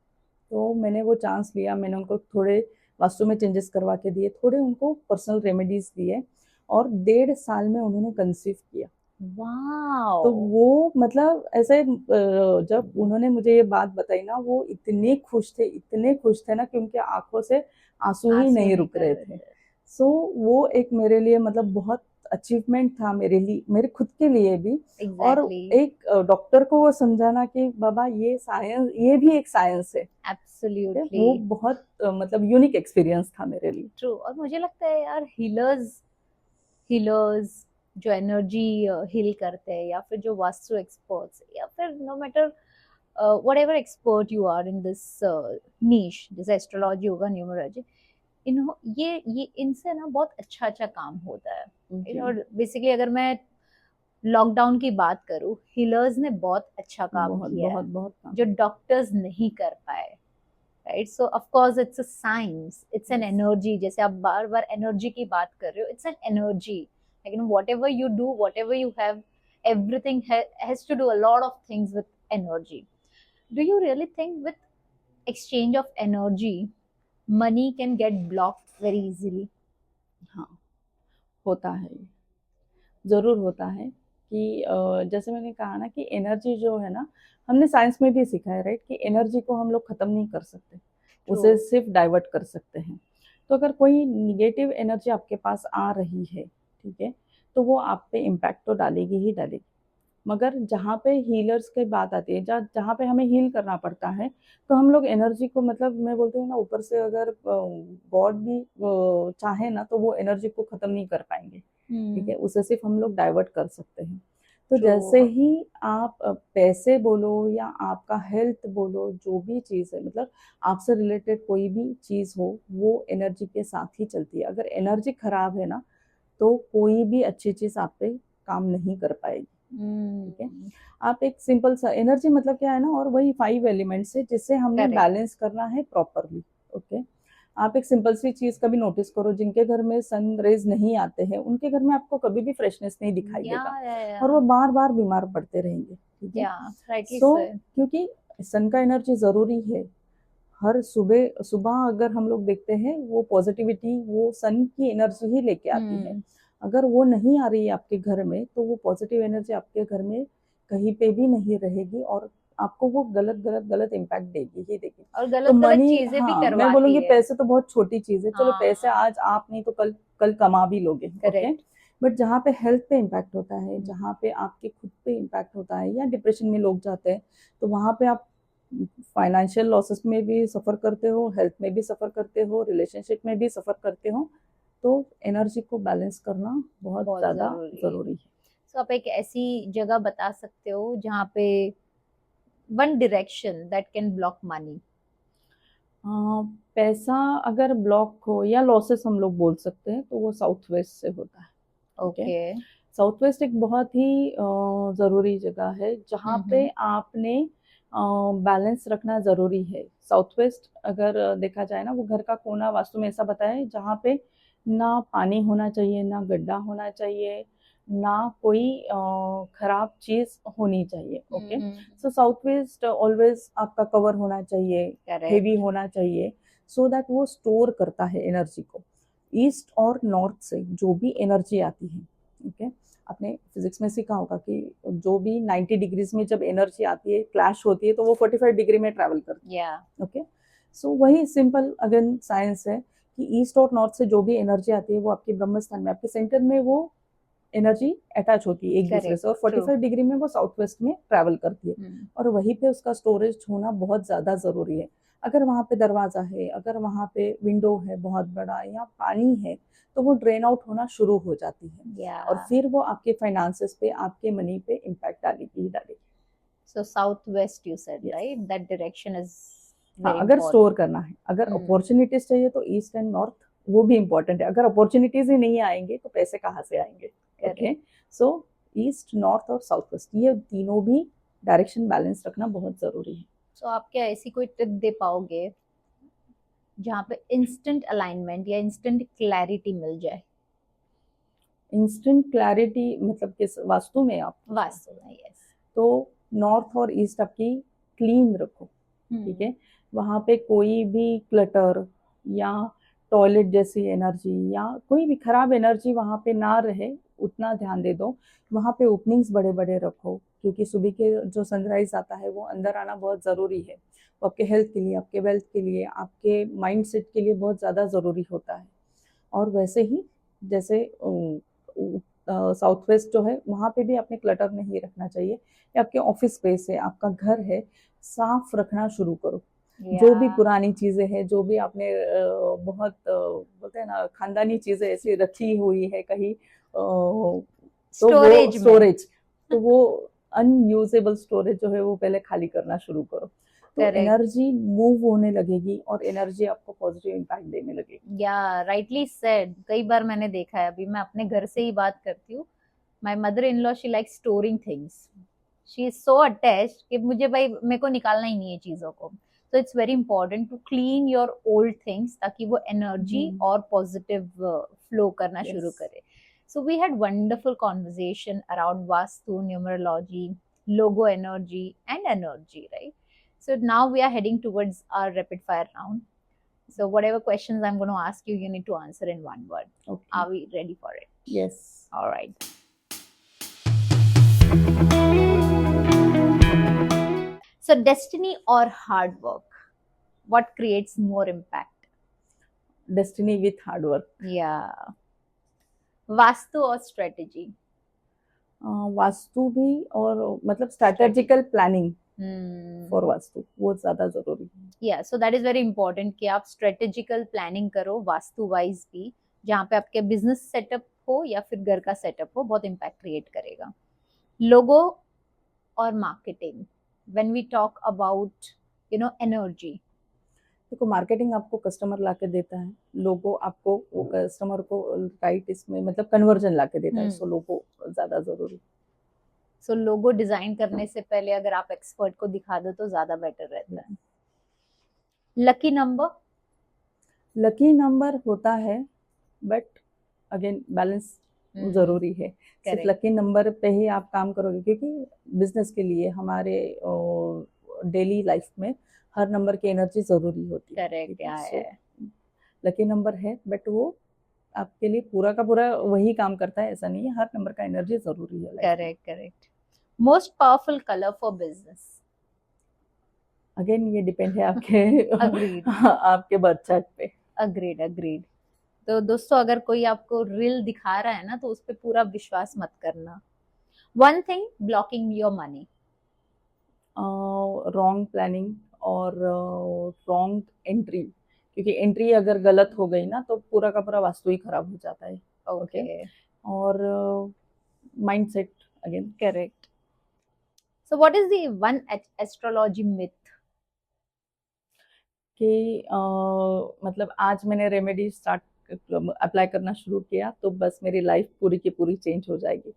तो मैंने वो चांस लिया, मैंने उनको थोड़े वास्तु में चेंजेस करवा के दिए, थोड़े उनको पर्सनल रेमेडीज़ दिए और 1.5 साल में उन्होंने कंसीव किया। तो वाओ, वो मतलब ऐसे जब उन्होंने मुझे ये बात बताई ना, वो इतने खुश थे ना कि उनकी आँखों से आँसू ही आंसू नहीं रुक निकल रहे रहे थे। थे। सो वो एक मेरे लिए मतलब बहुत अचीवमेंट था मेरे लिए, मेरे खुद के लिए भी। और एग्जैक्टली, एक डॉक्टर को वो समझाना कि बाबा ये भी एक साइंस है, ठीक है? एब्सोल्युटली वो बहुत मतलब यूनिक एक्सपीरियंस था मेरे लिए। ट्रू। और मुझे लगता है यार, हीलर्स जो एनर्जी हील करते हैं, या फिर जो वास्तु एक्सपर्ट्स, या फिर no matter whatever expert you are in this niche, जैसे एस्ट्रोलॉजी होगा, न्यूमरोलॉजी, इन्हों ये इनसे ना बहुत अच्छा अच्छा काम होता है। जी, और बेसिकली अगर मैं लॉकडाउन की बात करूं, हीलर्स ने बहुत अच्छा काम बहुत, किया बहुत, है, बहुत काम। जो डॉक्टर्स नहीं कर पाए, right? So of course it's a science, it's an yes, energy. जैसे आप बार बार एनर्जी की बात कर रहे हो, इट्स एन एनर्जी। लेकिन what ever you do, what ever you have, everything has to do a lot of things with energy. Do you really think with exchange of energy, money can get blocked very easily? हाँ, होता है ये। ज़रूर होता है कि जैसे मैंने कहा ना कि एनर्जी जो है ना, हमने साइंस में भी सीखा है राइट कि एनर्जी को हम लोग ख़त्म नहीं कर सकते, उसे True. सिर्फ डाइवर्ट कर सकते हैं। तो अगर कोई नेगेटिव एनर्जी आपके पास आ रही है, ठीक है, तो वो आप पे इम्पैक्ट तो डालेगी ही डालेगी। मगर जहाँ पे हीलर्स की बात आती है, जहाँ पे हमें हील करना पड़ता है, तो हम लोग एनर्जी को मतलब मैं बोलती हूँ ना ऊपर से अगर गॉड भी चाहे ना तो वो एनर्जी को ख़त्म नहीं कर पाएँगे। ठीक Hmm. है? उसे सिर्फ़ हम लोग डाइवर्ट कर सकते हैं। तो जैसे True. ही आप पैसे बोलो या आपका हेल्थ बोलो, जो भी चीज़ है मतलब आपसे रिलेटेड कोई भी चीज़ हो, वो एनर्जी के साथ ही चलती है। अगर एनर्जी खराब है ना, तो कोई भी अच्छी चीज़ आप पे काम नहीं कर पाएगी, ठीक है? Hmm. आप एक सिंपल सा एनर्जी मतलब क्या है ना और वही 5 एलिमेंट्स है जिसे हमने Correct. बैलेंस करना है प्रॉपरली, ओके? आप एक सिंपल सी चीज़ कभी नोटिस करो जिनके घर में सन रेज़ नहीं आते हैं, उनके घर में आपको कभी भी फ्रेशनेस नहीं दिखाई देगा Yeah, yeah, और वो yeah. बार-बार बीमार पड़ते रहेंगे, ठीक है? Yeah, rightly सो said. क्योंकि सन का एनर्जी ज़रूरी है। हर सुबह सुबह अगर हम लोग देखते हैं वो पॉज़िटिविटी वो सन की एनर्जी ही लेके आती है। Hmm. अगर वो नहीं आ रही है आपके घर में, तो वो पॉज़िटिव एनर्जी आपके घर में कहीं पे भी नहीं रहेगी और आपको वो गलत इम्पैक्ट देगी ही देगी। और तो गलत गलत मनी चीजें भी हाँ, मैं करवाती बोलूँगी है। पैसे तो बहुत छोटी चीज़ है, चलो पैसे हाँ, आज आप नहीं तो कल कल कमा भी लोगे, ओके? करेक्ट। बट जहाँ पे हेल्थ पे इम्पैक्ट होता है, जहाँ पे आपके खुद पे इम्पैक्ट होता है या डिप्रेशन में लोग जाते हैं, तो वहाँ पे आप फाइनेंशियल लॉसेस में भी सफ़र करते हो, हेल्थ में भी सफ़र करते हो, रिलेशनशिप में भी सफ़र करते हो, तो एनर्जी को बैलेंस करना बहुत बहुत ज़्यादा जरूरी है। ज़रूरी है। सो आप एक ऐसी जगह बता सकते हो जहाँ पे one direction that can block money? Uh, पैसा अगर ब्लॉक हो या लॉसेस हम लोग बोल सकते हैं, तो वो साउथ वेस्ट से होता है, ठीक है? ओके। साउथ वेस्ट एक बहुत ही ज़रूरी जगह है, जहाँ पे हम्म। आपने बैलेंस रखना ज़रूरी है। साउथ वेस्ट अगर देखा जाए ना, वो घर का कोना वास्तु में ऐसा बताया है, जहाँ पे ना पानी होना चाहिए, ना गड्ढा होना चाहिए, ना कोई खराब चीज़ होनी चाहिए, ओके? सो साउथ वेस्ट ऑलवेज़ आपका कवर होना चाहिए, हेवी करेक्ट। होना चाहिए, सो दैट वो स्टोर करता है एनर्जी को। ईस्ट और नॉर्थ से जो भी एनर्जी आती है, ओके? आपने फिजिक्स में सीखा होगा कि जो भी 90 डिग्रीज में जब एनर्जी आती है क्लैश होती है तो वो 45 डिग्री में ट्रैवल करती या। है, ओके? सो वही सिंपल अगेन साइंस है कि ईस्ट और नॉर्थ से जो भी एनर्जी आती है वो आपके ब्रह्म स्थान में आपके सेंटर में वो एनर्जी अटैच होती है एक दूसरे करेक्ट। से और ट्रू। 45 डिग्री में वो साउथ वेस्ट में ट्रैवल करती है और वहीं पे उसका स्टोरेज होना बहुत ज़्यादा ज़रूरी है। अगर वहाँ पे दरवाज़ा है, अगर वहाँ पे विंडो है बहुत बड़ा या पानी है, तो वो ड्रेन आउट होना शुरू हो जाती है या। और फिर वो आपके फाइनेंसेस पे, आपके मनी पे इम्पैक्ट डालेगी ही डालेगी। So south west you said, yes. Right? That direction is हाँ, वेरी अगर इंपॉर्टेंट। स्टोर करना है, अगर अपॉर्च्युनिटीज़ चाहिए तो ईस्ट एंड नॉर्थ वो भी इम्पोर्टेंट है। अगर अपॉर्च्युनिटीज़ ही नहीं आएँगे तो पैसे कहाँ से आएँगे? ओके? करेक्ट। सो ईस्ट, नॉर्थ और साउथ वेस्ट ये तीनों भी डायरेक्शन बैलेंस रखना बहुत ज़रूरी है। सो आप क्या ऐसी कोई टिप दे पाओगे जहाँ पे इंस्टेंट अलाइनमेंट या इंस्टेंट क्लैरिटी मिल जाए? इंस्टेंट क्लैरिटी मतलब किस वास्तु में आप? वास्तु में, यस। तो नॉर्थ और ईस्ट आपकी क्लीन रखो, ठीक है। वहाँ पे कोई भी क्लटर या टॉयलेट जैसी एनर्जी या कोई भी खराब एनर्जी वहाँ पे ना रहे, उतना ध्यान दे दो। वहाँ पे ओपनिंग्स बड़े बड़े रखो, क्योंकि सुबह के जो सनराइज आता है वो अंदर आना बहुत ज़रूरी है। वो आपके हेल्थ के लिए, आपके वेल्थ के लिए, आपके माइंड सेट के लिए बहुत ज़्यादा ज़रूरी होता है। और वैसे ही जैसे साउथ वेस्ट जो है वहाँ पे भी आपने क्लटर नहीं रखना चाहिए। या आपके ऑफिस स्पेस है, आपका घर है, साफ रखना शुरू करो। जो भी पुरानी चीजें हैं, जो भी आपने बहुत बोलते हैं ना खानदानी चीजें ऐसी रखी हुई है कहीं, तो वो स्टोरेज, तो वो अनयूजेबल स्टोरेज जो है वो पहले खाली करना शुरू करो। तो एनर्जी मूव होने लगेगी और एनर्जी आपको पॉजिटिव इम्पैक्ट देने लगेगी। या राइटली सेड। कई बार मैंने देखा है, अभी मैं अपने घर से ही बात करती हूँ, my mother in law she like storing things, she is so attached कि मुझे भाई मेरे को निकालना ही नहीं है चीजों को। तो it's very important to clean your old things, ताकि वो एनर्जी और पॉजिटिव फ्लो करना शुरू करे। So we had wonderful conversation around Vastu, numerology, logo energy and energy, right? So now we are heading towards our rapid fire round. So whatever questions I'm going to ask you, you need to answer in one word. Okay. Are we ready for it? Yes. All right. So destiny or hard work? What creates more impact? Destiny with hard work. Yeah. Vastu or strategy? Vastu भी, और मतलब strategical planning for vastu वो ज्यादा जरूरी है। या so that is very important कि आप स्ट्रेटेजिकल प्लानिंग करो वास्तु वाइज भी, जहाँ पे आपके बिजनेस सेटअप हो या फिर घर का सेटअप हो, बहुत इम्पैक्ट क्रिएट करेगा। लोगो और marketing, when we talk about energy. देखो, मार्केटिंग आपको कस्टमर लाके देता है, लोगो आपको वो कस्टमर को राइट इसमें मतलब कन्वर्जन लाके देता है, सो लोगो ज्यादा जरूरी। सो लोगो डिजाइन करने से पहले अगर आप एक्सपर्ट को दिखा दो तो ज्यादा बेटर रहता है। Lucky number? लकी नंबर होता है, बट अगेन बैलेंस जरूरी है। सिर्फ लकी नंबर पे ही आप काम करोगे, क्योंकि बिजनेस के लिए हमारे डेली लाइफ में हर नंबर की एनर्जी जरूरी होती है। करेक्ट। लकी नंबर है, बट वो आपके लिए पूरा का पूरा वही काम करता है ऐसा नहीं है, हर नंबर का एनर्जी जरूरी है। Correct. Most powerful colour for business? Again ये डिपेंड है आपके आपके बर्थ चार्ट पे। अग्रीड। तो दोस्तों, अगर कोई आपको रील दिखा रहा है ना, तो उस पर पूरा विश्वास मत करना। One thing blocking your money? Wrong planning और रॉन्ग एंट्री, क्योंकि एंट्री अगर गलत हो गई ना तो पूरा का पूरा वास्तु ही खराब हो जाता है। ओके। और mindset again. Correct. So what is the one astrology myth? कि मतलब आज मैंने रेमेडी स्टार्ट अप्लाई करना शुरू किया तो बस मेरी लाइफ पूरी की पूरी चेंज हो जाएगी।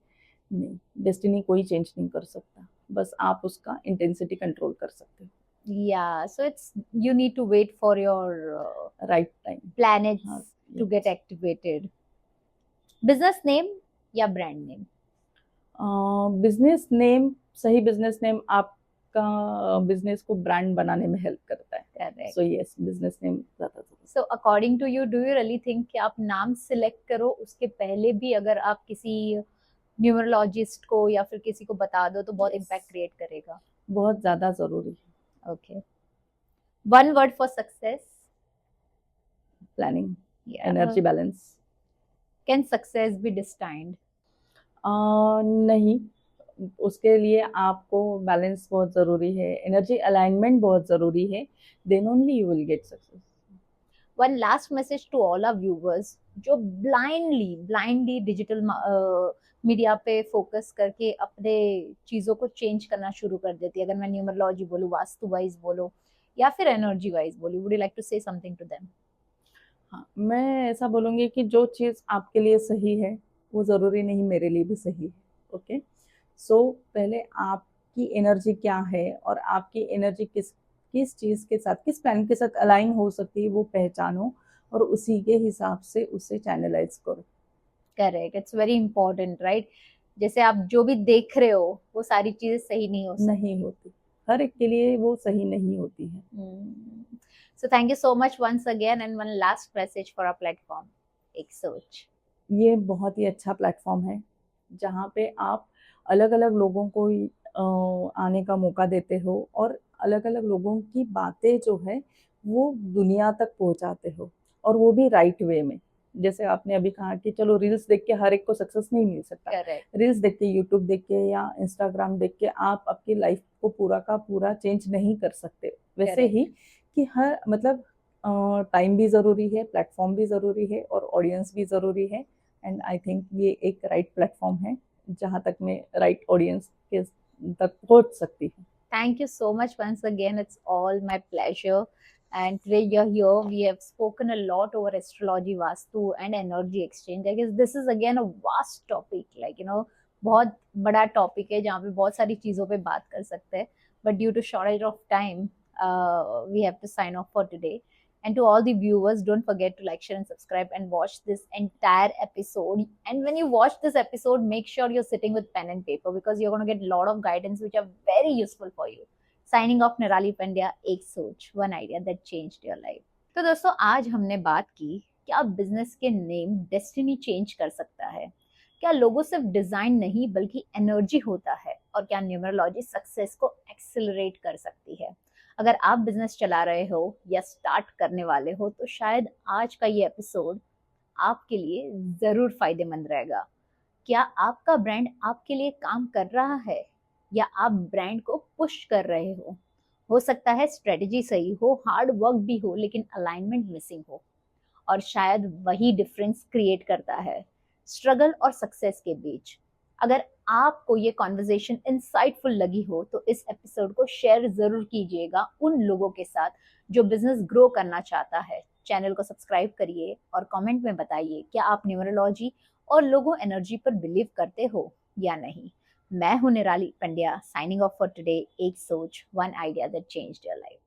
नहीं, डेस्टिनी कोई चेंज नहीं कर सकता, बस आप उसका इंटेंसिटी कंट्रोल कर सकते हो। Yeah, so it's you need to wait for your right time planets to get activated. Business name या brand name? बिजनेस नेम, सही बिजनेस नेम आपका बिजनेस को ब्रांड बनाने में हेल्प करता है। Correct. So yes, business name ज्यादा जरूरी। So according to you, do you really think कि आप नाम सिलेक्ट करो उसके पहले भी अगर आप किसी न्यूमरोलॉजिस्ट को या फिर किसी को बता दो तो बहुत इम्पैक्ट क्रिएट करेगा? बहुत ज्यादा जरूरी है। Okay. One word for success? Planning. Energy balance. Can success be destined? नहीं, उसके लिए आपको बैलेंस बहुत जरूरी है, एनर्जी अलाइनमेंट बहुत जरूरी है, then only you will get success. One last message to all our viewers जो ब्लाइंडली डिजिटल मीडिया पे फोकस करके अपने चीजों को चेंज करना शुरू कर देती है। अगर मैं न्यूमरोलॉजी बोलूँ, वास्तु वाइज बोलो या फिर एनर्जी वाइज बोलूँ, would you like to say something to them? हाँ, मैं ऐसा बोलूँगी कि जो चीज़ आपके लिए सही है वो ज़रूरी नहीं मेरे लिए भी सही है। ओके, सो पहले आपकी एनर्जी क्या है और आपकी एनर्जी किस चीज़ के साथ, किस प्लान के साथ अलाइन हो सकती है वो पहचानो और उसी के हिसाब से उसे चैनलाइज़ करो। Correct, it's very important, right? जैसे आप जो भी देख रहे हो वो सारी चीजें सही नहीं हो नहीं सकती। होती, हर एक के लिए वो सही नहीं होती है। So thank you so much once again, and one last message for our platform, Ek Soch. ये बहुत ही अच्छा प्लेटफ़ॉर्म है, जहाँ पे आप अलग-अलग लोगों को आने का मौका देते हो और अलग-अलग लोगों की बातें जो है, वो दुनिया तक पहुँचाते हो और वो भी राइट वे में। जैसे आपने अभी कहा कि चलो रील्स देख के हर एक को सक्सेस नहीं मिल सकता। करेक्ट। रील्स देख के, यूट्यूब देख के या इंस्टाग्राम देख के आप आपकी लाइफ़ को पूरा का पूरा चेंज नहीं कर सकते। वैसे ही करेक्ट। कि हर मतलब टाइम भी ज़रूरी है, प्लेटफ़ॉर्म भी ज़रूरी है और ऑडियंस भी ज़रूरी है। एंड आई थिंक ये एक राइट प्लेटफॉर्म है जहाँ तक मैं राइट ऑडियंस के तक पहुँच सकती हूँ। Thank you so much once again. It's all my pleasure. And today you're here. We have spoken a lot over astrology, Vastu, and energy exchange. I guess this is again a vast topic. Like, बहुत बड़ा topic है जहाँ पे बहुत सारी चीज़ों पे बात कर सकते हैं. But due to shortage of time, we have to sign off for today. And to all the viewers, don't forget to like, share, and subscribe and watch this entire episode. And when you watch this episode, make sure you're sitting with pen and paper because you're going to get a lot of guidance which are very useful for you. Signing off निराली पंड्या, एक सोच, one idea that changed your life. तो दोस्तों, आज हमने बात की क्या बिजनेस के नेम डेस्टिनी चेंज कर सकता है, क्या लोगों सिर्फ डिजाइन नहीं बल्कि एनर्जी होता है, और क्या न्यूमरोलॉजी सक्सेस को एक्सेलरेट कर सकती है। अगर आप बिजनेस चला रहे हो या स्टार्ट करने वाले हो तो शायद आज का ये एपिसोड आपके लिए जरूर फायदेमंद रहेगा। क्या आपका ब्रांड आपके लिए काम कर रहा है या आप ब्रांड को पुश कर रहे हो सकता है स्ट्रेटजी सही हो, हार्ड वर्क भी हो, लेकिन अलाइनमेंट मिसिंग हो, और शायद वही डिफरेंस क्रिएट करता है स्ट्रगल और सक्सेस के बीच। अगर आपको ये कॉन्वर्जेशन इंसाइटफुल लगी हो तो इस एपिसोड को शेयर जरूर कीजिएगा उन लोगों के साथ जो बिजनेस ग्रो करना चाहता है। चैनल को सब्सक्राइब करिए और कमेंट में बताइए क्या आप न्यूमरोलॉजी और लोगो एनर्जी पर बिलीव करते हो या नहीं। मैं हूं निराली Pandya, signing off for today. एक सोच, one idea that changed your life.